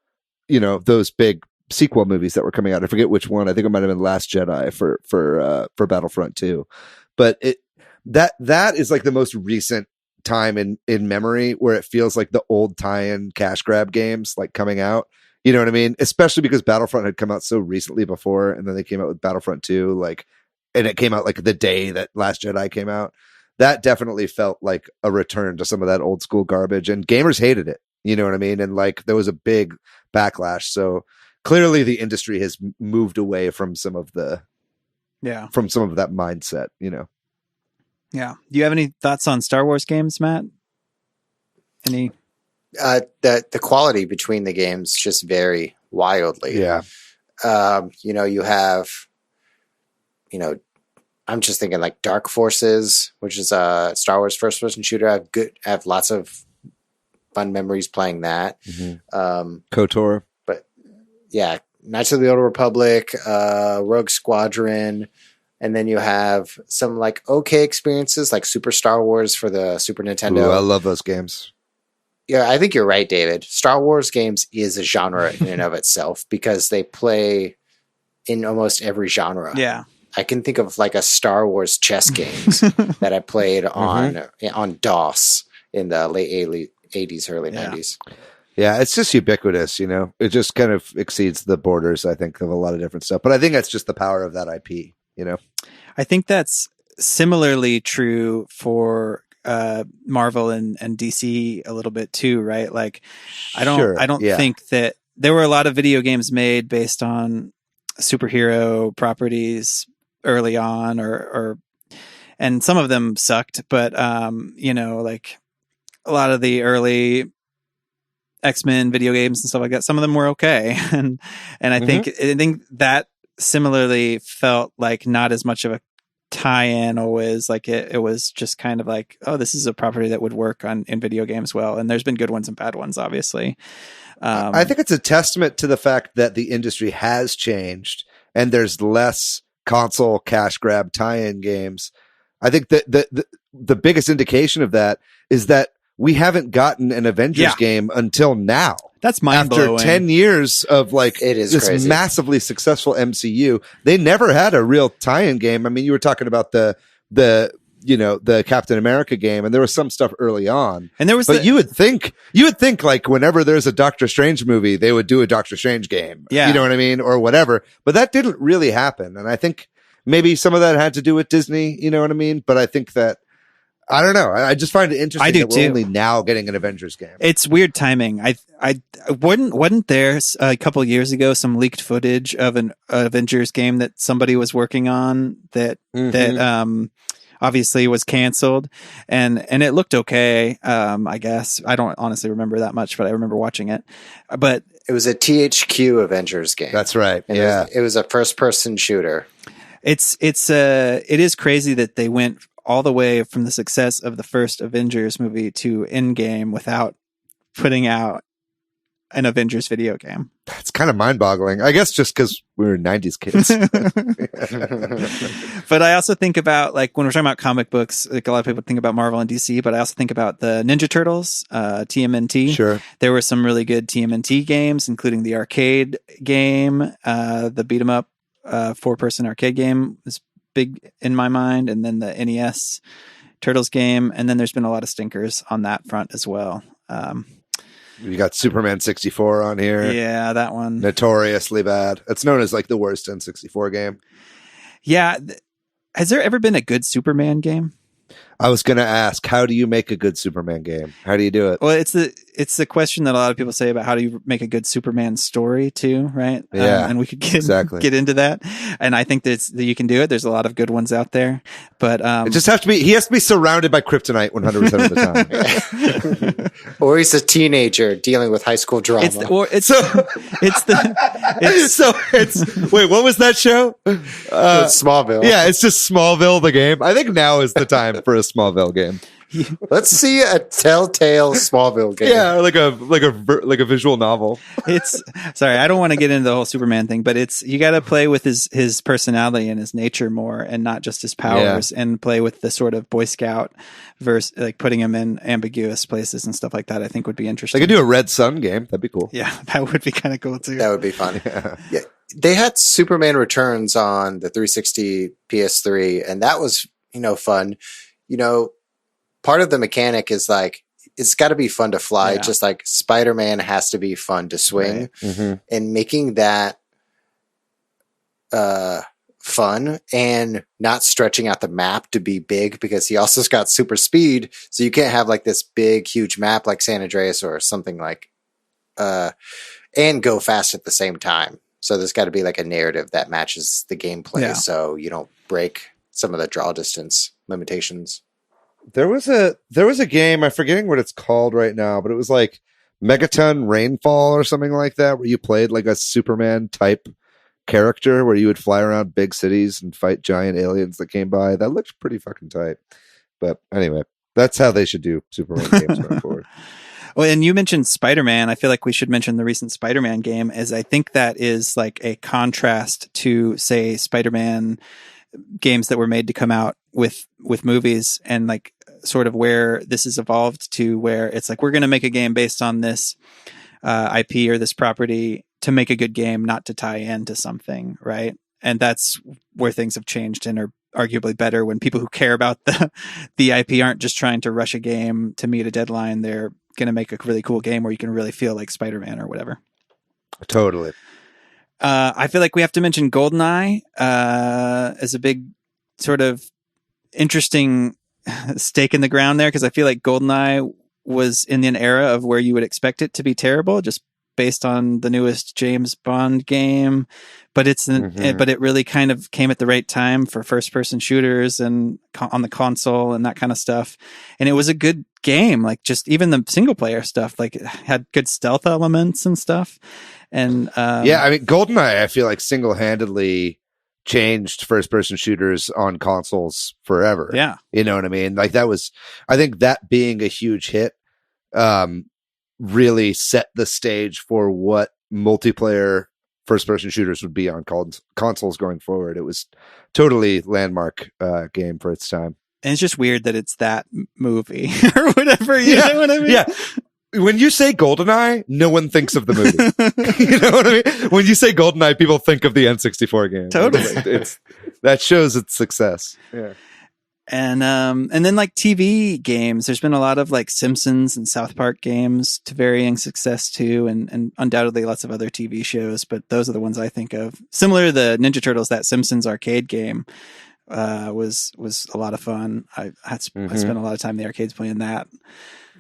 C: you know, those big sequel movies that were coming out. I forget which one. I think it might have been Last Jedi for Battlefront 2. But that is like the most recent time in memory where it feels like the old tie-in cash grab games like coming out. You know what I mean? Especially because Battlefront had come out so recently before, and then they came out with Battlefront 2, like, and it came out like the day that Last Jedi came out. That definitely felt like a return to some of that old school garbage, and gamers hated it. You know what I mean? And like there was a big backlash. So clearly the industry has moved away from some of that mindset, you know?
B: Yeah. Do you have any thoughts on Star Wars games, Matt? Any?
A: The quality between the games just vary wildly.
C: Yeah.
A: You know, you have, you know, I'm just thinking like Dark Forces, which is a Star Wars first person shooter. I have lots of fun memories playing that.
C: Mm-hmm. KOTOR.
A: But yeah, Knights of the Old Republic, Rogue Squadron. And then you have some like okay experiences like Super Star Wars for the Super Nintendo.
C: Ooh, I love those games.
A: Yeah, I think you're right, David. Star Wars games is a genre in and of itself because they play in almost every genre.
B: Yeah.
A: I can think of like a Star Wars chess games that I played on DOS in the late 80s, early 90s.
C: Yeah, it's just ubiquitous, you know? It just kind of exceeds the borders, I think, of a lot of different stuff. But I think that's just the power of that IP. You know,
B: I think that's similarly true for Marvel and DC a little bit too, right? Like, I don't think that there were a lot of video games made based on superhero properties early on, and some of them sucked, but you know, like a lot of the early X-Men video games and stuff like that, some of them were okay, and I think that similarly felt like not as much of a tie-in always. Like it was just kind of like, oh, this is a property that would work in video games well. And there's been good ones and bad ones, obviously.
C: I think it's a testament to the fact that the industry has changed and there's less console cash grab tie-in games. I think that the biggest indication of that is that we haven't gotten an Avengers game until now.
B: That's mind-blowing.
C: After 10 years of like this
A: crazy.
C: Massively successful MCU, they never had a real tie-in game. I mean, you were talking about the Captain America game, and there was some stuff early on.
B: And there was,
C: but you would think like whenever there's a Doctor Strange movie, they would do a Doctor Strange game.
B: Yeah.
C: You know what I mean? Or whatever. But that didn't really happen. And I think maybe some of that had to do with Disney, you know what I mean? But I think that, I don't know. I just find it interesting that we're only now getting an Avengers game.
B: It's weird timing. I wasn't there a couple of years ago some leaked footage of an Avengers game that somebody was working on that obviously was canceled, and it looked okay. I guess I don't honestly remember that much, but I remember watching it. But
A: it was a THQ Avengers game.
C: That's right.
A: And
C: yeah,
A: it was a first person shooter.
B: It is crazy that they went all the way from the success of the first Avengers movie to Endgame without putting out an Avengers video game.
C: That's kind of mind-boggling. I guess just because we were 90s kids.
B: But I also think about, like, when we're talking about comic books, like a lot of people think about Marvel and DC, but I also think about the Ninja Turtles, TMNT.
C: Sure.
B: There were some really good TMNT games, including the arcade game, the beat 'em up 4-person arcade game was big in my mind, and then the NES Turtles game, and then there's been a lot of stinkers on that front as well.
C: You got Superman 64 on here.
B: Yeah, that one.
C: Notoriously bad. It's known as like the worst N64 game.
B: Yeah. Has there ever been a good Superman game?
C: I was going to ask, how do you make a good Superman game? How do you do it?
B: Well, it's the question that a lot of people say about how do you make a good Superman story too, right?
C: Yeah,
B: and we could get into that. And I think that you can do it. There's a lot of good ones out there, but
C: it just he has to be surrounded by kryptonite 100% of the
A: time. Or he's a teenager dealing with high school drama.
C: Wait, what was that show?
A: It's Smallville.
C: Yeah, it's just Smallville, the game. I think now is the time for a Smallville game.
A: Let's see a Telltale Smallville game.
C: Yeah, like a visual novel.
B: It's sorry, I don't want to get into the whole Superman thing, but it's you got to play with his personality and his nature more, and not just his powers, and play with the sort of Boy Scout verse, like putting him in ambiguous places and stuff like that. I think would be interesting.
C: They could do a Red Sun game. That'd be cool.
B: Yeah, that would be kind of cool too.
A: That would be fun. Yeah. They had Superman Returns on the 360 PS3, and that was, fun. Part of the mechanic is like, it's got to be fun to fly, just like Spider-Man has to be fun to swing.
B: Right.
C: Mm-hmm.
A: And making that fun and not stretching out the map to be big, because he also's got super speed, so you can't have like this big, huge map like San Andreas or something like, and go fast at the same time. So there's got to be like a narrative that matches the gameplay, so you don't break some of the draw distance limitations.
C: There was a game, I'm forgetting what it's called right now, but it was like Megaton Rainfall or something like that, where you played like a Superman type character where you would fly around big cities and fight giant aliens that came by. That looked pretty fucking tight. But anyway, that's how they should do Superman games going forward.
B: Well, and you mentioned Spider-Man. I feel like we should mention the recent Spider-Man game, as I think that is like a contrast to, say, Spider-Man games that were made to come out with movies, and like sort of where this has evolved to, where it's like, we're going to make a game based on this IP or this property to make a good game, not to tie into something, right? And that's where things have changed and are arguably better, when people who care about the IP aren't just trying to rush a game to meet a deadline. They're going to make a really cool game where you can really feel like Spider-Man or whatever.
C: Totally.
B: I feel like we have to mention GoldenEye as a big sort of interesting stake in the ground there, because I feel like GoldenEye was in an era of where you would expect it to be terrible, just based on the newest James Bond game, but but it really kind of came at the right time for first-person shooters and on the console and that kind of stuff. And it was a good game, like just even the single-player stuff, like it had good stealth elements and stuff. And
C: yeah, I mean, GoldenEye, I feel like single-handedly changed first-person shooters on consoles forever.
B: Yeah,
C: you know what I mean? Like that was, I think that being a huge hit, really set the stage for what multiplayer first-person shooters would be on consoles going forward. It was totally landmark game for its time.
B: And it's just weird that it's that movie or whatever. You know what I mean?
C: Yeah. When you say GoldenEye, no one thinks of the movie. You know what I mean? When you say GoldenEye, people think of the N64 game.
B: Totally.
C: That shows its success. Yeah.
B: And then like TV games, there's been a lot of like Simpsons and South Park games to varying success too, and undoubtedly lots of other TV shows, but those are the ones I think of. Similar to the Ninja Turtles, that Simpsons arcade game was a lot of fun. I spent a lot of time in the arcades playing that.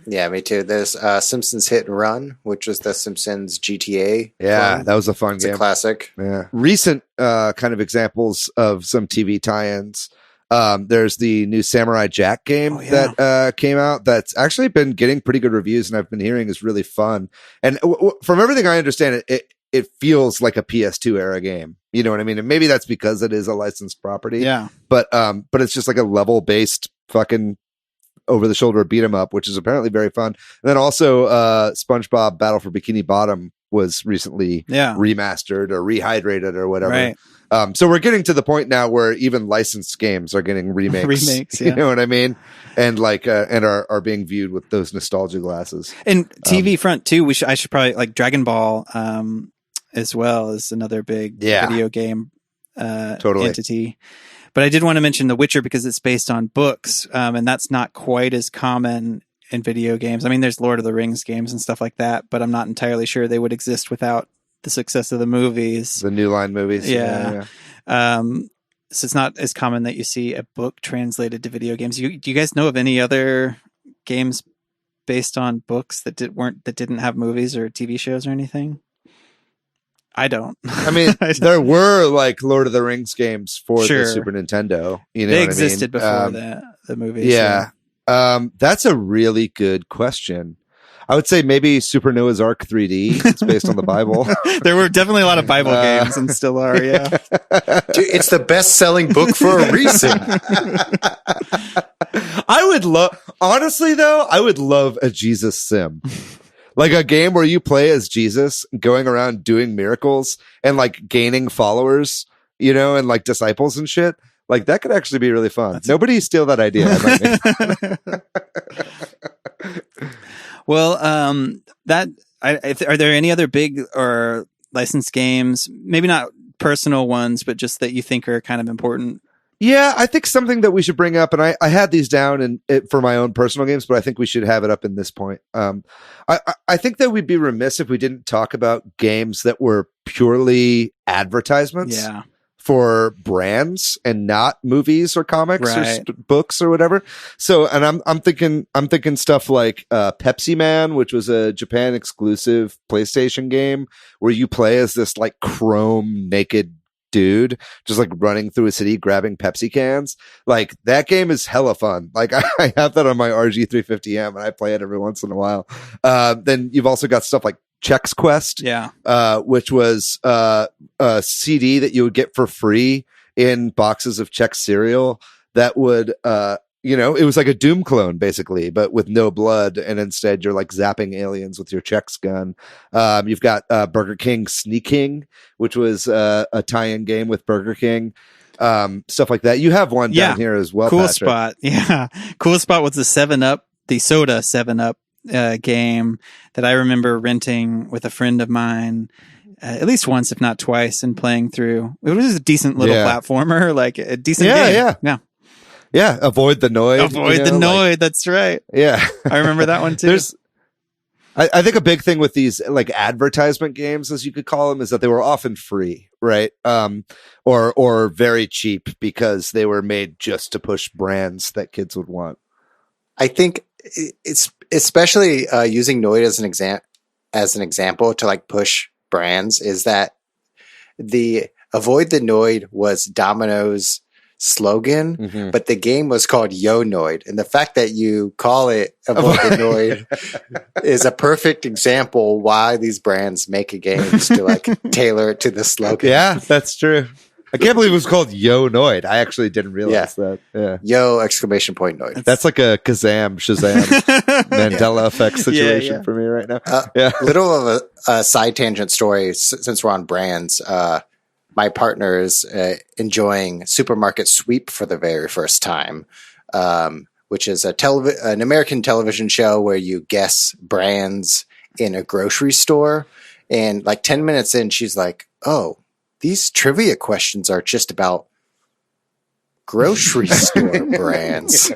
B: Yeah,
A: me too. There's Simpsons Hit and Run, which was the Simpsons GTA.
C: Yeah,
A: fun.
C: That was a fun game.
A: It's a classic.
C: Yeah. Recent kind of examples of some TV tie-ins. There's the new Samurai Jack game that came out that's actually been getting pretty good reviews, and I've been hearing is really fun. And from everything I understand, it feels like a PS2 era game. You know what I mean? And maybe that's because it is a licensed property.
B: Yeah.
C: But it's just like a level-based fucking over the shoulder beat 'em up, which is apparently very fun. And then also SpongeBob Battle for Bikini Bottom was recently remastered or rehydrated or whatever.
B: Right.
C: So we're getting to the point now where even licensed games are getting remakes. You know what I mean? And like and are being viewed with those nostalgia glasses.
B: And TV front too, I should probably like Dragon Ball as well as another big video game entity. But I did want to mention The Witcher because it's based on books, and that's not quite as common in video games. I mean, there's Lord of the Rings games and stuff like that, but I'm not entirely sure they would exist without the success of the movies.
C: The New Line movies.
B: Yeah. So it's not as common that you see a book translated to video games. Do you guys know of any other games based on books that didn't have movies or TV shows or anything? I don't.
C: I mean, there were like Lord of the Rings games for the Super Nintendo. You know,
B: they existed before the movies.
C: Yeah. That's a really good question. I would say maybe Super Noah's Ark 3D. It's based on the Bible.
B: There were definitely a lot of Bible games and still are, yeah.
A: Dude, it's the best-selling book for a reason.
C: I would love, honestly though, I would love a Jesus sim. Like a game where you play as Jesus, going around doing miracles and like gaining followers, you know, and like disciples and shit. Like that could actually be really fun. Nobody steal that idea.
B: Well, are there any other big or licensed games? Maybe not personal ones, but just that you think are kind of important.
C: Yeah, I think something that we should bring up, and I had these down for my own personal games, but I think we should have it up in this point. I think that we'd be remiss if we didn't talk about games that were purely advertisements for brands and not movies or comics or books or whatever. So, and I'm thinking stuff like Pepsi Man, which was a Japan exclusive PlayStation game where you play as this like chrome naked dude just like running through a city grabbing Pepsi cans. Like that game is hella fun. Like I have that on my RG350M and I play it every once in a while. Then you've also got stuff like Chex Quest, which was a CD that you would get for free in boxes of Chex cereal that would it was like a Doom clone basically, but with no blood, and instead you're like zapping aliens with your Chex gun. You've got Burger King Sneaking, which was a tie-in game with Burger King. Stuff like that. You have one down here as well.
B: Cool
C: Patrick.
B: Spot. Yeah. Cool Spot was the 7-Up, the soda 7-Up game that I remember renting with a friend of mine at least once, if not twice, and playing through. It was a decent little platformer, like a decent game.
C: Yeah, avoid the Noid.
B: Avoid the Noid. That's right.
C: Yeah,
B: I remember that one too.
C: I think a big thing with these like advertisement games, as you could call them, is that they were often free, right? Or very cheap because they were made just to push brands that kids would want.
A: I think it's especially using Noid as an example to like push brands is that the Avoid the Noid was Domino's slogan, but the game was called Yo Noid, and the fact that you call it Avoid the Noid is a perfect example why these brands make a game to like tailor it to the slogan.
C: Yeah, that's true. I can't believe it was called Yo Noid. I actually didn't realize that. Yeah.
A: Yo exclamation point Noid.
C: That's like a Shazam Mandela effect situation for me right now.
A: Little of a side tangent story since we're on brands. My partner is enjoying Supermarket Sweep for the very first time, which is an American television show where you guess brands in a grocery store. And like 10 minutes in, she's like, oh, these trivia questions are just about grocery store brands.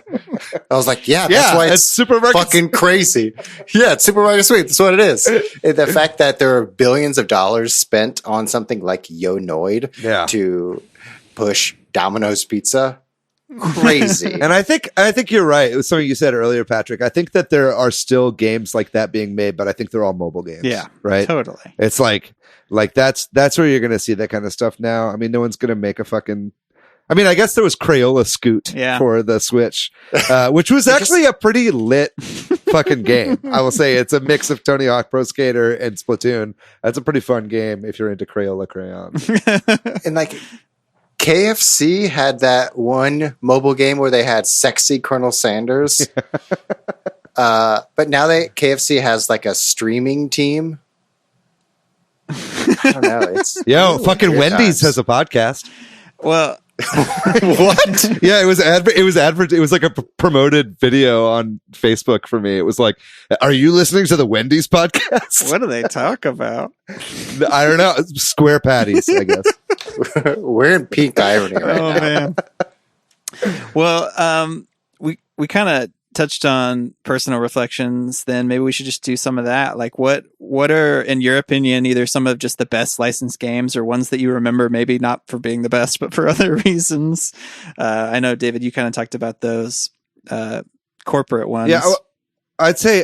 A: I was like, that's why it's Supermarket fucking crazy. Yeah, it's Supermarket Sweep. That's what it is. The fact that there are billions of dollars spent on something like Yo Noid to push Domino's Pizza. Crazy.
C: And I think you're right. It was something you said earlier, Patrick. I think that there are still games like that being made, but I think they're all mobile games.
B: Yeah,
C: right.
B: Totally.
C: It's like that's where you're going to see that kind of stuff now. I mean, no one's going to make a fucking. I mean, I guess there was Crayola Scoot for the Switch, which was actually a pretty lit fucking game. I will say it's a mix of Tony Hawk Pro Skater and Splatoon. That's a pretty fun game if you're into Crayola crayons.
A: And like KFC had that one mobile game where they had sexy Colonel Sanders. But now KFC has like a streaming team. I don't know.
C: Fucking Wendy's has a podcast.
B: Well,
A: what?
C: Yeah, it was like a promoted video on Facebook for me. It was like, are you listening to the Wendy's podcast?
B: What do they talk about?
C: I don't know. Square patties, I guess.
A: We're in peak irony right now.
B: Man. Well, we kind of touched on personal reflections. Then maybe we should just do some of that. Like what are, in your opinion, either some of just the best licensed games or ones that you remember, maybe not for being the best, but for other reasons? I know, David, you kind of talked about those corporate ones.
C: Yeah, I'd say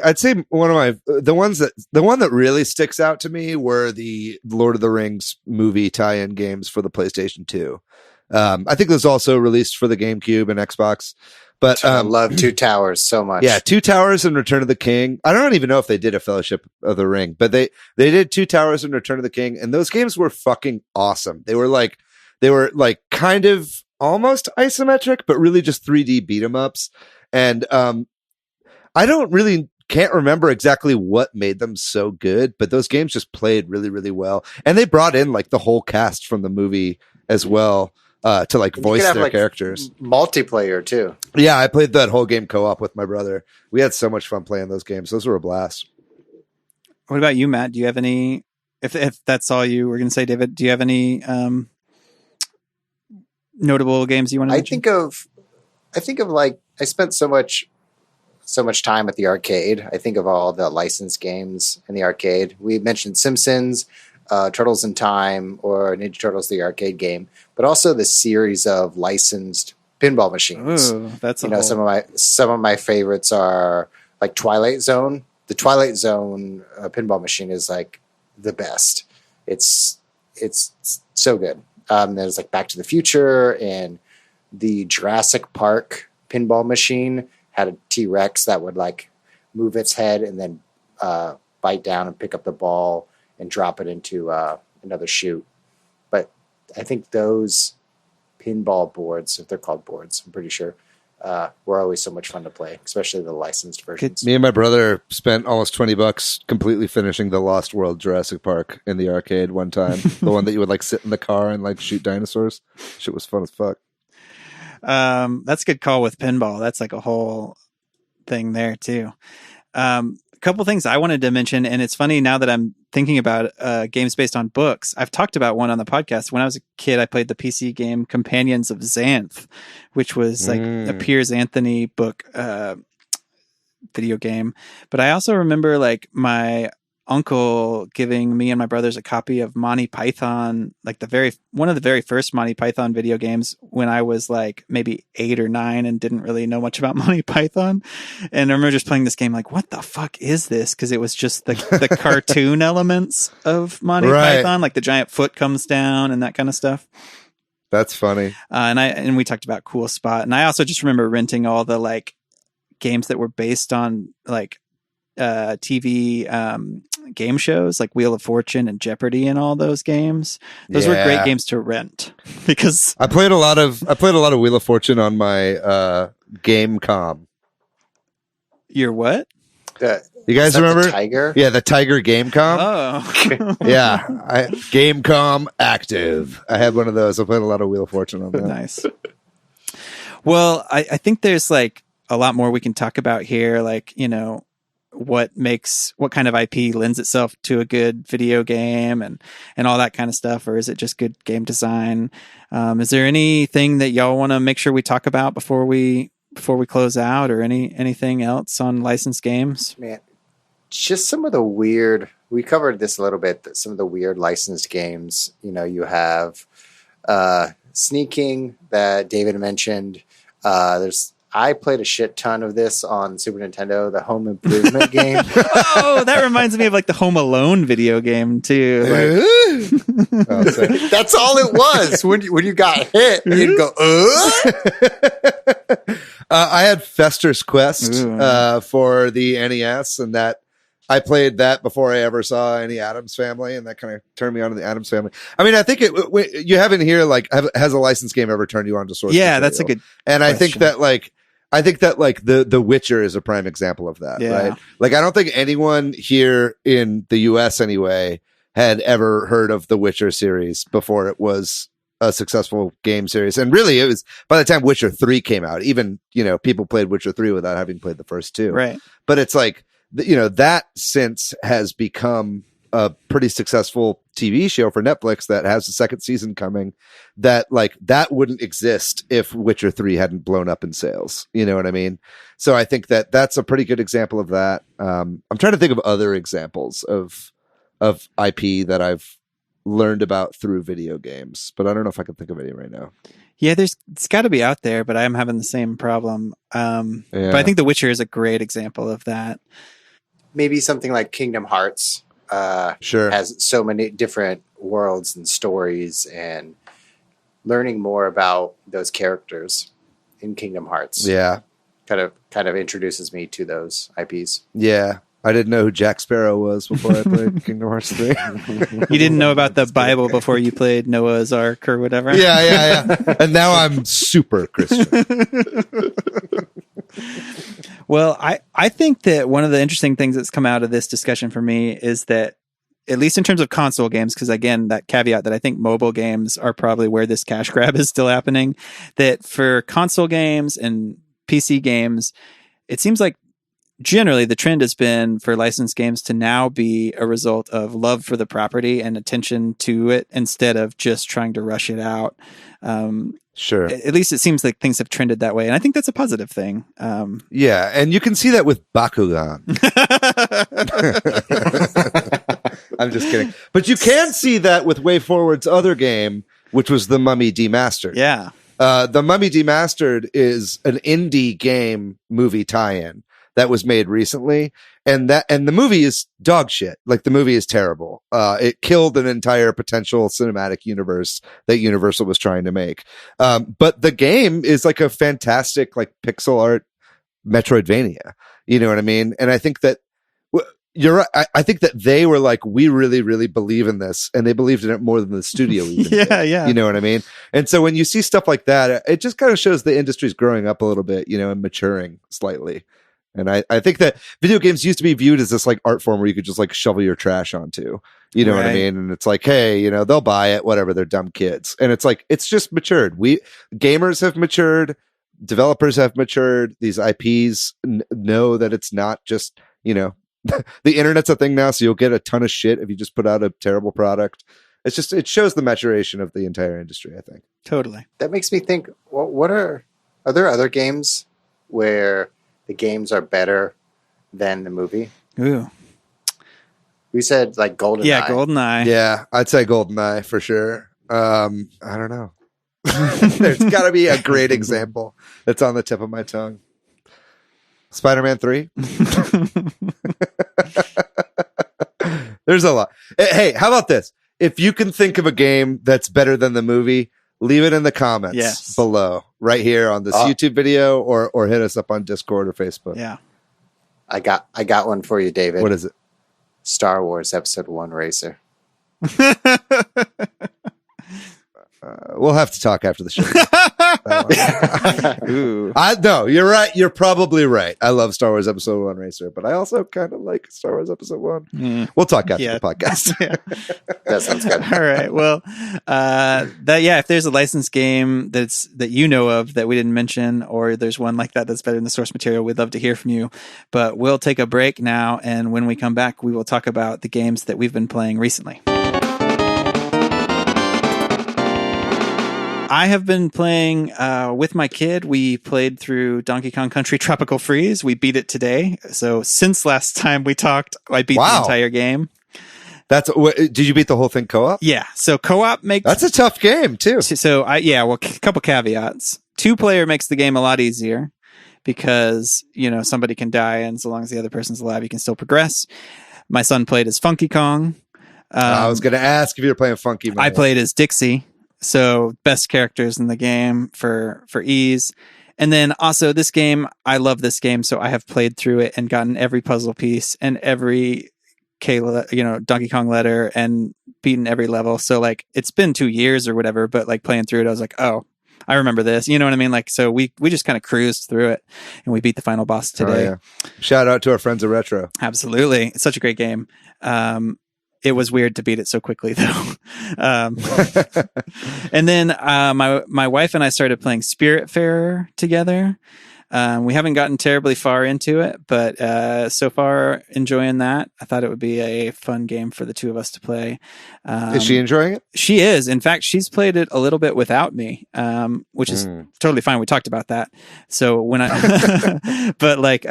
C: one of the one that really sticks out to me were the Lord of the Rings movie tie-in games for the PlayStation 2. I think it was also released for the GameCube and Xbox. But
A: I love Two Towers so much.
C: Yeah, Two Towers and Return of the King. I don't even know if they did a Fellowship of the Ring, but they did Two Towers and Return of the King, and those games were fucking awesome. They were like kind of almost isometric, but really just 3D beat 'em ups. And I can't remember exactly what made them so good, but those games just played really, really well. And they brought in like the whole cast from the movie as well. To like voice their characters.
A: Multiplayer too.
C: Yeah, I played that whole game co-op with my brother. We had so much fun playing those games. Those were a blast.
B: What about you, Matt? Do you have any, if that's all you were going to say, David, do you have any notable games you want to mention?
A: I think of like, I spent so much time at the arcade. I think of all the licensed games in the arcade. We mentioned Simpsons, Turtles in Time, or Ninja Turtles, the arcade game, but also the series of licensed pinball machines.
B: Ooh, that's
A: some of my favorites are like Twilight Zone. The Twilight Zone pinball machine is like the best. It's so good. There's like Back to the Future, and the Jurassic Park pinball machine had a T-Rex that would like move its head and then bite down and pick up the ball and drop it into another chute. But I think those pinball boards, if they're called boards, I'm pretty sure, were always so much fun to play, especially the licensed versions.
C: Me and my brother spent almost $20 completely finishing the Lost World Jurassic Park in the arcade one time. The one that you would like sit in the car and like shoot dinosaurs. Shit was fun as fuck.
B: That's a good call with pinball. That's like a whole thing there too. A couple things I wanted to mention, and it's funny now that I'm thinking about games based on books. I've talked about one on the podcast. When I was a kid, I played the PC game Companions of Xanth, which was like a Piers Anthony book video game. But I also remember like my uncle giving me and my brothers a copy of Monty Python, like one of the very first Monty Python video games when I was like maybe 8 or 9 and didn't really know much about Monty Python. And I remember just playing this game like, what the fuck is this? Because it was just the cartoon elements of Monty Python, like the giant foot comes down and that kind of stuff.
C: That's funny.
B: And we talked about Cool Spot. And I also just remember renting all the like games that were based on like TV game shows like Wheel of Fortune and Jeopardy and all those games. Those were great games to rent because
C: I played a lot of Wheel of Fortune on my GameCom.
B: Your what?
C: You guys remember
A: the Tiger?
C: Yeah, the Tiger GameCom.
B: Oh,
C: yeah, GameCom Active. I had one of those. I played a lot of Wheel of Fortune on that.
B: Nice. Well, I think there's like a lot more we can talk about here. Like, you know, what kind of IP lends itself to a good video game and all that kind of stuff, or is it just good game design? Is there anything that y'all want to make sure we talk about before we close out, or anything else on licensed games?
A: Man, just some of the weird, we covered this a little bit, some of the weird licensed games. You know, you have Sneaking that David mentioned. I played a shit ton of this on Super Nintendo, the Home Improvement game.
B: Oh, that reminds me of like the Home Alone video game too.
A: That's all it was. When you got hit, you'd go,
C: I had Fester's Quest for the NES, and that I played that before I ever saw any Addams Family, and that kind of turned me on to the Addams Family. I mean, I think you haven't here like has a licensed game ever turned you on to source material? That's a good. And question. I think that the Witcher is a prime example of that, right? Like, I don't think anyone here in the US anyway had ever heard of the Witcher series before it was a successful game series. And really it was by the time Witcher 3 came out, even, you know, people played Witcher 3 without having played the first two.
B: Right.
C: But it's like, you know, that since has become a pretty successful TV show for Netflix that has a second season coming, that like that wouldn't exist if Witcher 3 hadn't blown up in sales. You know what I mean? So I think that that's a pretty good example of that. I'm trying to think of other examples of IP that I've learned about through video games, but I don't know if I can think of any right now.
B: Yeah, it's got to be out there, but I'm having the same problem. But I think The Witcher is a great example of that.
A: Maybe something like Kingdom Hearts.
C: Sure.
A: Has so many different worlds and stories and learning more about those characters in Kingdom Hearts.
C: Yeah.
A: Kind of introduces me to those IPs.
C: Yeah. I didn't know who Jack Sparrow was before I played Kingdom Hearts 3.
B: You didn't know about the Bible before you played Noah's Ark or whatever?
C: Yeah. And now I'm super Christian.
B: Well, I think that one of the interesting things that's come out of this discussion for me is that, at least in terms of console games, because again, that caveat that I think mobile games are probably where this cash grab is still happening, that for console games and PC games, it seems like generally the trend has been for licensed games to now be a result of love for the property and attention to it instead of just trying to rush it out.
C: Sure.
B: At least it seems like things have trended that way. And I think that's a positive thing.
C: Yeah. And you can see that with Bakugan. I'm just kidding. But you can see that with Way Forward's other game, which was The Mummy Demastered.
B: Yeah.
C: The Mummy Demastered is an indie game movie tie-in that was made recently, and the movie is dog shit. Like, the movie is terrible. It killed an entire potential cinematic universe that Universal was trying to make. But the game is like a fantastic, like, pixel art Metroidvania. You know what I mean? And I think that you're right. I think that they were like, we really, really believe in this, and they believed in it more than the studio even did.
B: Yeah.
C: You know what I mean? And so when you see stuff like that, it just kind of shows the industry's growing up a little bit, you know, and maturing slightly. And I think that video games used to be viewed as this like art form where you could just like shovel your trash onto, you know what I mean? And it's like, hey, you know, they'll buy it, whatever, they're dumb kids. And it's like, it's just matured. Gamers have matured, developers have matured. These IPs know that it's not just, you know, the internet's a thing now, so you'll get a ton of shit if you just put out a terrible product. It's just, it shows the maturation of the entire industry, I think.
B: Totally.
A: That makes me think, what are there other games where the games are better than the movie?
B: Ooh.
A: We said like GoldenEye.
B: Yeah, GoldenEye.
C: Yeah, I'd say GoldenEye for sure. I don't know. There's got to be a great example that's on the tip of my tongue. Spider-Man 3. There's a lot. Hey, how about this? If you can think of a game that's better than the movie, leave it in the comments below, right here on this YouTube video, or hit us up on Discord or Facebook.
B: Yeah.
A: I got one for you, David.
C: What is it?
A: Star Wars Episode 1 Racer.
C: We'll have to talk after the show.
B: Ooh.
C: No, you're right. You're probably right. I love Star Wars Episode 1 Racer, but I also kind of like Star Wars Episode 1. We'll talk after the podcast.
A: That sounds good.
B: All right. Well, if there's a licensed game that you know of that we didn't mention, or there's one like that that's better than the source material, we'd love to hear from you. But we'll take a break now, and when we come back, we will talk about the games that we've been playing recently. I have been playing with my kid. We played through Donkey Kong Country Tropical Freeze. We beat it today. So since last time we talked, I beat the entire game.
C: Did you beat the whole thing co-op?
B: Yeah. So co-op makes...
C: That's a tough game too.
B: So a couple caveats. 2-player makes the game a lot easier because, you know, somebody can die, and so long as the other person's alive, you can still progress. My son played as Funky Kong.
C: I was going to ask if you were playing Funky.
B: I played as Dixie. So best characters in the game for ease. And then also this game, I love this game. So I have played through it and gotten every puzzle piece and every Donkey Kong letter and beaten every level. So like, it's been 2 years or whatever, but like playing through it, I was like, oh, I remember this. You know what I mean? Like, so we just kind of cruised through it, and we beat the final boss today.
C: Oh, yeah. Shout out to our friends at Retro.
B: Absolutely. It's such a great game. It was weird to beat it so quickly, though. And then my wife and I started playing Spiritfarer together. We haven't gotten terribly far into it, but so far enjoying that. I thought it would be a fun game for the two of us to play.
C: Is she enjoying it?
B: She is. In fact, she's played it a little bit without me, which is totally fine. We talked about that. So when but like,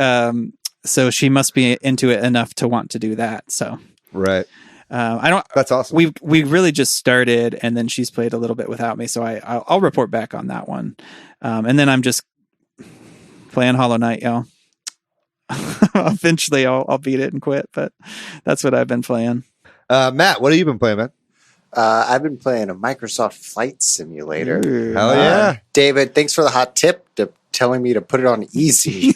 B: so she must be into it enough to want to do that. So
C: right. That's awesome.
B: We really just started, and then she's played a little bit without me, so I'll report back on that one. And then I'm just playing Hollow Knight, y'all. Eventually, I'll beat it and quit, but that's what I've been playing.
C: Matt, what have you been playing, man?
A: I've been playing a Microsoft Flight Simulator.
B: Ooh,
C: Hell yeah.
A: David, thanks for the hot tip telling me to put it on easy.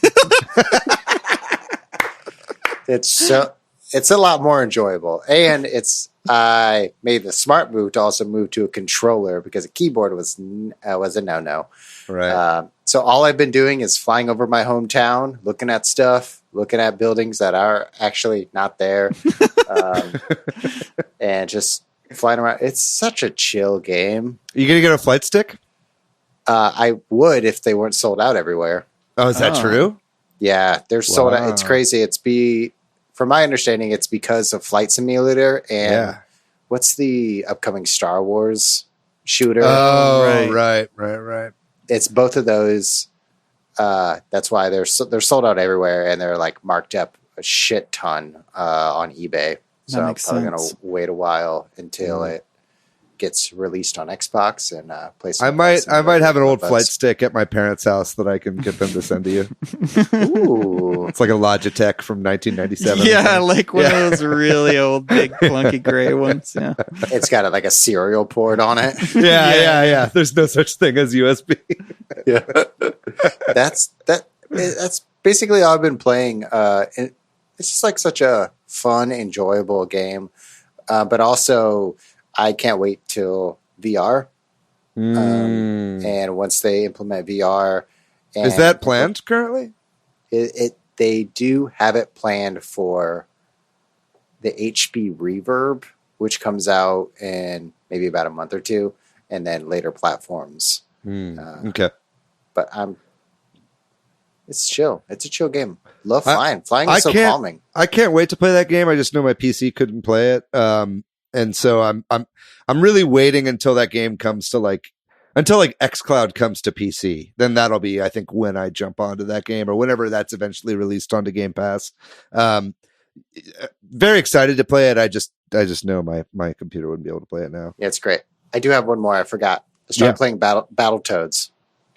A: It's a lot more enjoyable, and I made the smart move to also move to a controller because a keyboard was a no.
C: Right.
A: So all I've been doing is flying over my hometown, looking at stuff, looking at buildings that are actually not there, and just flying around. It's such a chill game.
C: You gonna get a flight stick?
A: I would if they weren't sold out everywhere.
C: Oh, is that true?
A: Yeah, they're sold out. It's crazy. From my understanding, it's because of Flight Simulator and what's the upcoming Star Wars shooter?
C: Oh, right.
A: It's both of those. That's why they're sold out everywhere, and they're like marked up a shit ton on eBay. So I'm probably going to wait a while until it gets released on Xbox and PlayStation.
C: I might have an old flight stick at my parents' house that I can get them to send to you.
A: Ooh.
C: It's like a Logitech from 1997.
B: Yeah, like one of those really old, big, clunky gray ones. Yeah,
A: it's got like a serial port on it.
C: Yeah. There's no such thing as USB.
A: Yeah, that's basically all I've been playing. It's just like such a fun, enjoyable game, but also I can't wait till VR. And once they implement VR,
C: is that planned currently?
A: They do have it planned for the HP Reverb, which comes out in maybe about a month or two, and then later platforms.
C: Okay,
A: but it's chill. It's a chill game. Love flying. Flying is so calming. I
C: can't wait to play that game. I just know my PC couldn't play it, and so I'm really waiting until that game comes to until xCloud comes to PC. Then that'll be, I think, when I jump onto that game or whenever that's eventually released onto Game Pass. Very excited to play it. I just know my computer wouldn't be able to play it now.
A: Yeah, it's great. I do have one more. I forgot. I started playing Battletoads.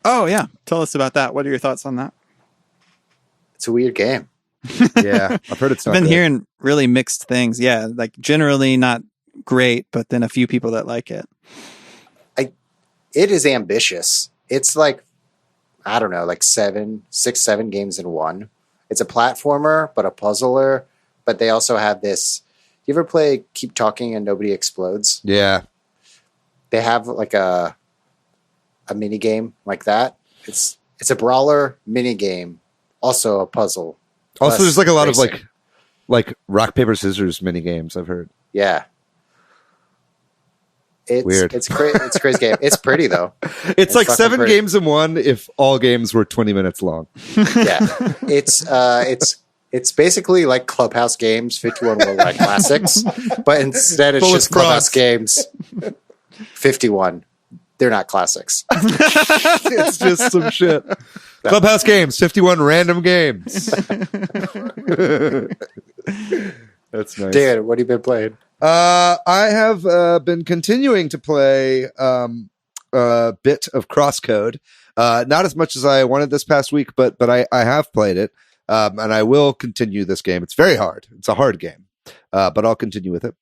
B: Oh yeah, tell us about that. What are your thoughts on that?
A: It's a weird game.
C: Yeah, I've heard it's not
B: I've been
C: good.
B: hearing really mixed things. Yeah, like generally not great, but then a few people that like it.
A: It is ambitious. It's like, I don't know, like 7 games in one. It's a platformer, but a puzzler. But they also have this. You ever play Keep Talking and Nobody Explodes?
C: Yeah.
A: They have like a mini game like that. It's a brawler mini game, also a puzzle.
C: Also, there's like a lot of like rock paper scissors mini games. I've heard.
A: Yeah. It's
C: weird.
A: It's great. It's a crazy game. It's pretty though.
C: It's like 7 games in one if all games were 20 minutes long.
A: Yeah. It's basically like Clubhouse games, 51 Worldwide Classics, but instead it's just Clubhouse games 51. They're not classics.
C: It's just some shit. Clubhouse games, 51 random games. That's nice.
A: Dan, what have you been playing?
C: I have been continuing to play a bit of Crosscode. Not as much as I wanted this past week, but I have played it, and I will continue this game. It's very hard. It's a hard game, but I'll continue with it.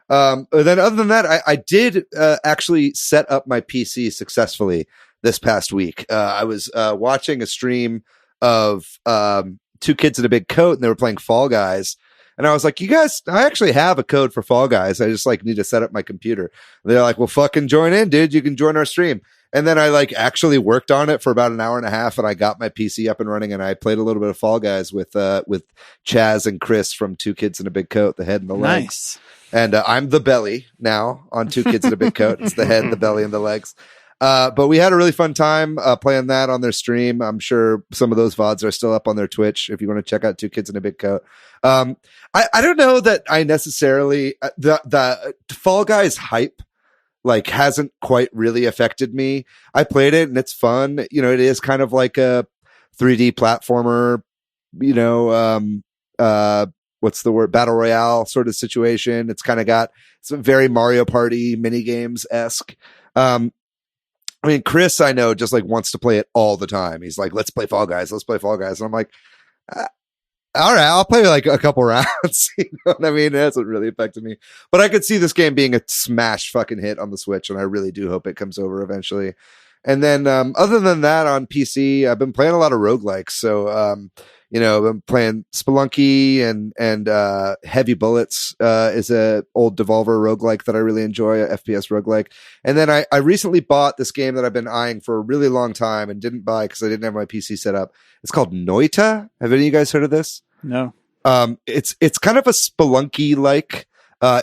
C: Then other than that, I did actually set up my PC successfully this past week. I was watching a stream of 2 kids in a big coat, and they were playing Fall Guys. And I was like, you guys, I actually have a code for Fall Guys. I just need to set up my computer. And they're like, well, fucking join in, dude. You can join our stream. And then I actually worked on it for about an hour and a half, and I got my PC up and running, and I played a little bit of Fall Guys with Chaz and Chris from 2 Kids in a Big Coat, the head and the legs.
B: Nice.
C: And I'm the belly now on 2 Kids in a Big Coat. It's the head, the belly, and the legs. But we had a really fun time playing that on their stream. I'm sure some of those VODs are still up on their Twitch if you want to check out 2 Kids in a Big Coat. I don't know that I necessarily the Fall Guys hype hasn't quite really affected me. I played it and it's fun. It is kind of like a 3D platformer, what's the word? Battle Royale sort of situation. It's kind of got some very Mario Party mini games esque. I mean, Chris, I know, just wants to play it all the time. He's like, let's play Fall Guys. Let's play Fall Guys. And I'm like, all right, I'll play like a couple rounds. You know what I mean? It hasn't really affected me, but I could see this game being a smash fucking hit on the Switch, and I really do hope it comes over eventually. And then, other than that, on PC, I've been playing a lot of roguelikes. So, I've been playing Spelunky and Heavy Bullets is a old Devolver roguelike that I really enjoy, a FPS roguelike. And then I recently bought this game that I've been eyeing for a really long time and didn't buy because I didn't have my PC set up. It's called Noita. Have any of you guys heard of this?
B: No.
C: It's kind of a Spelunky like.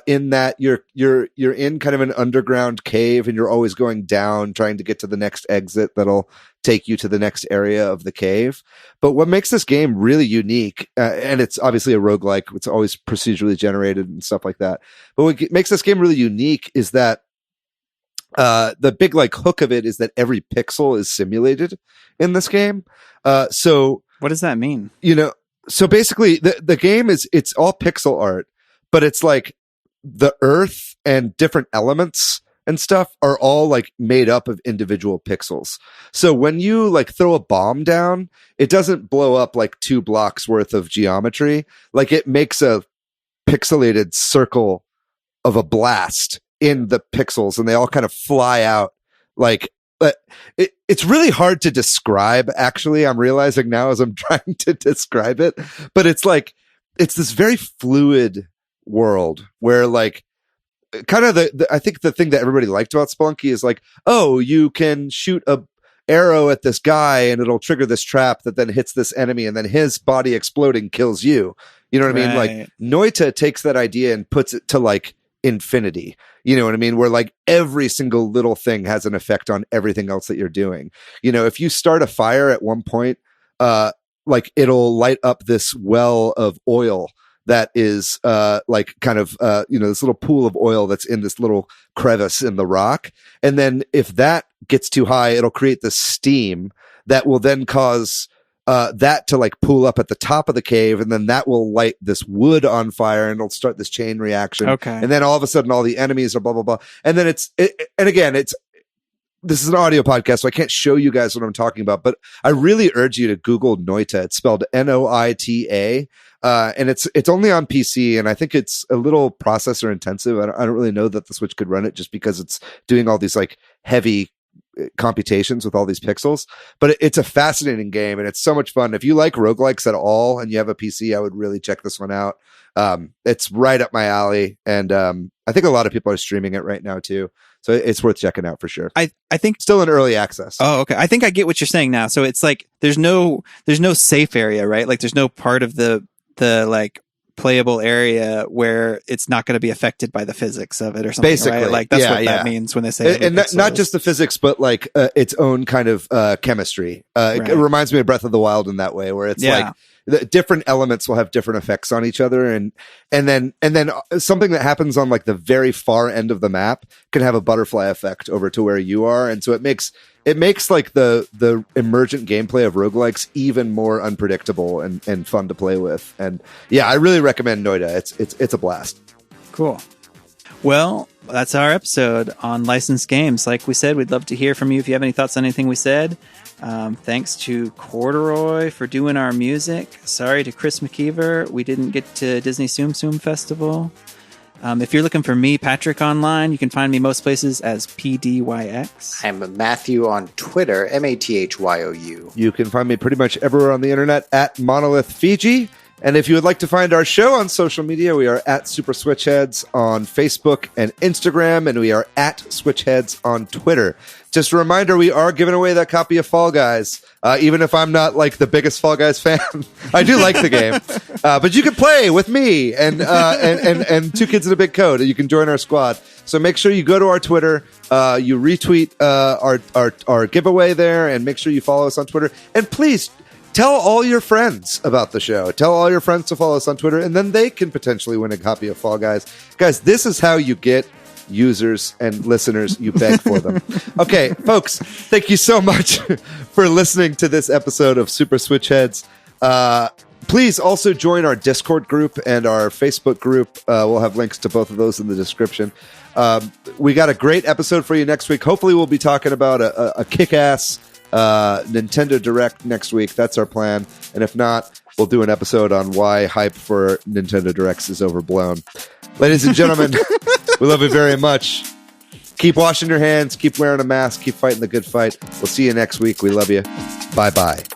C: In that you're in kind of an underground cave and you're always going down trying to get to the next exit that'll take you to the next area of the cave. But what makes this game really unique, and it's obviously a roguelike, it's always procedurally generated and stuff like that. But what makes this game really unique is that the big like hook of it is that every pixel is simulated in this game. So
B: what does that mean?
C: So basically the game it's all pixel art, but it's like the earth and different elements and stuff are all like made up of individual pixels. So when you like throw a bomb down, it doesn't blow up like 2 blocks worth of geometry. Like it makes a pixelated circle of a blast in the pixels and they all kind of fly out. Like, but it's really hard to describe, actually. I'm realizing now as I'm trying to describe it, but it's this very fluid world where like kind of I think the thing that everybody liked about Spelunky is like, oh, you can shoot a arrow at this guy and it'll trigger this trap that then hits this enemy and then his body exploding kills you. You know what I mean? Like Noita takes that idea and puts it to like infinity. You know what I mean? Where like every single little thing has an effect on everything else that you're doing. If you start a fire at one point, like it'll light up this well of oil that is like kind of this little pool of oil that's in this little crevice in the rock. And then if that gets too high, it'll create this steam that will then cause that to like pool up at the top of the cave, and then that will light this wood on fire and it'll start this chain reaction.
B: Okay.
C: And then all of a sudden all the enemies are blah blah blah. And then this is an audio podcast, so I can't show you guys what I'm talking about, but I really urge you to Google Noita. It's spelled Noita. And it's only on PC, and I think it's a little processor intensive. I don't really know that the Switch could run it just because it's doing all these like heavy computations with all these pixels, but it's a fascinating game and it's so much fun. If you like roguelikes at all and you have a PC, I would really check this one out. It's right up my alley, and I think a lot of people are streaming it right now too, so it's worth checking out for sure.
B: I think
C: still in early access.
B: Oh, okay. I think I get what you're saying now. So it's like there's no safe area, right? Like there's no part of the like playable area where it's not going to be affected by the physics of it or something. Basically, right? Like that's what that means when they say
C: and not just the physics, but like its own kind of chemistry. Right. It reminds me of Breath of the Wild in that way, where it's like the different elements will have different effects on each other, and then something that happens on like the very far end of the map can have a butterfly effect over to where you are, and so it makes like the emergent gameplay of roguelikes even more unpredictable and fun to play with. And yeah, I really recommend Noita. It's a blast.
B: Cool. Well, that's our episode on licensed games. Like we said, we'd love to hear from you if you have any thoughts on anything we said. Thanks to Corduroy for doing our music. Sorry to Chris McKeever, we didn't get to Disney Tsum Tsum Festival. If you're looking for me, Patrick, online, you can find me most places as PDYX.
A: I'm Matthew on Twitter, MATHYOU.
C: You can find me pretty much everywhere on the internet at Monolith Fiji. And if you would like to find our show on social media, we are at Super Switchheads on Facebook and Instagram, and we are at Switchheads on Twitter. Just a reminder, we are giving away that copy of Fall Guys. Even if I'm not like the biggest Fall Guys fan, I do like the game. But you can play with me and two kids in a big coat. You can join our squad. So make sure you go to our Twitter, you retweet our giveaway there, and make sure you follow us on Twitter. And please, tell all your friends about the show. Tell all your friends to follow us on Twitter, and then they can potentially win a copy of Fall Guys. Guys, this is how you get users and listeners. You beg for them. Okay, folks, thank you so much for listening to this episode of Super Switchheads. Please also join our Discord group and our Facebook group. We'll have links to both of those in the description. We got a great episode for you next week. Hopefully we'll be talking about a kick-ass Nintendo Direct next week. That's our plan. And if not, we'll do an episode on why hype for Nintendo Directs is overblown. Ladies and gentlemen, we love you very much. Keep washing your hands. Keep wearing a mask. Keep fighting the good fight. We'll see you next week. We love you. Bye-bye.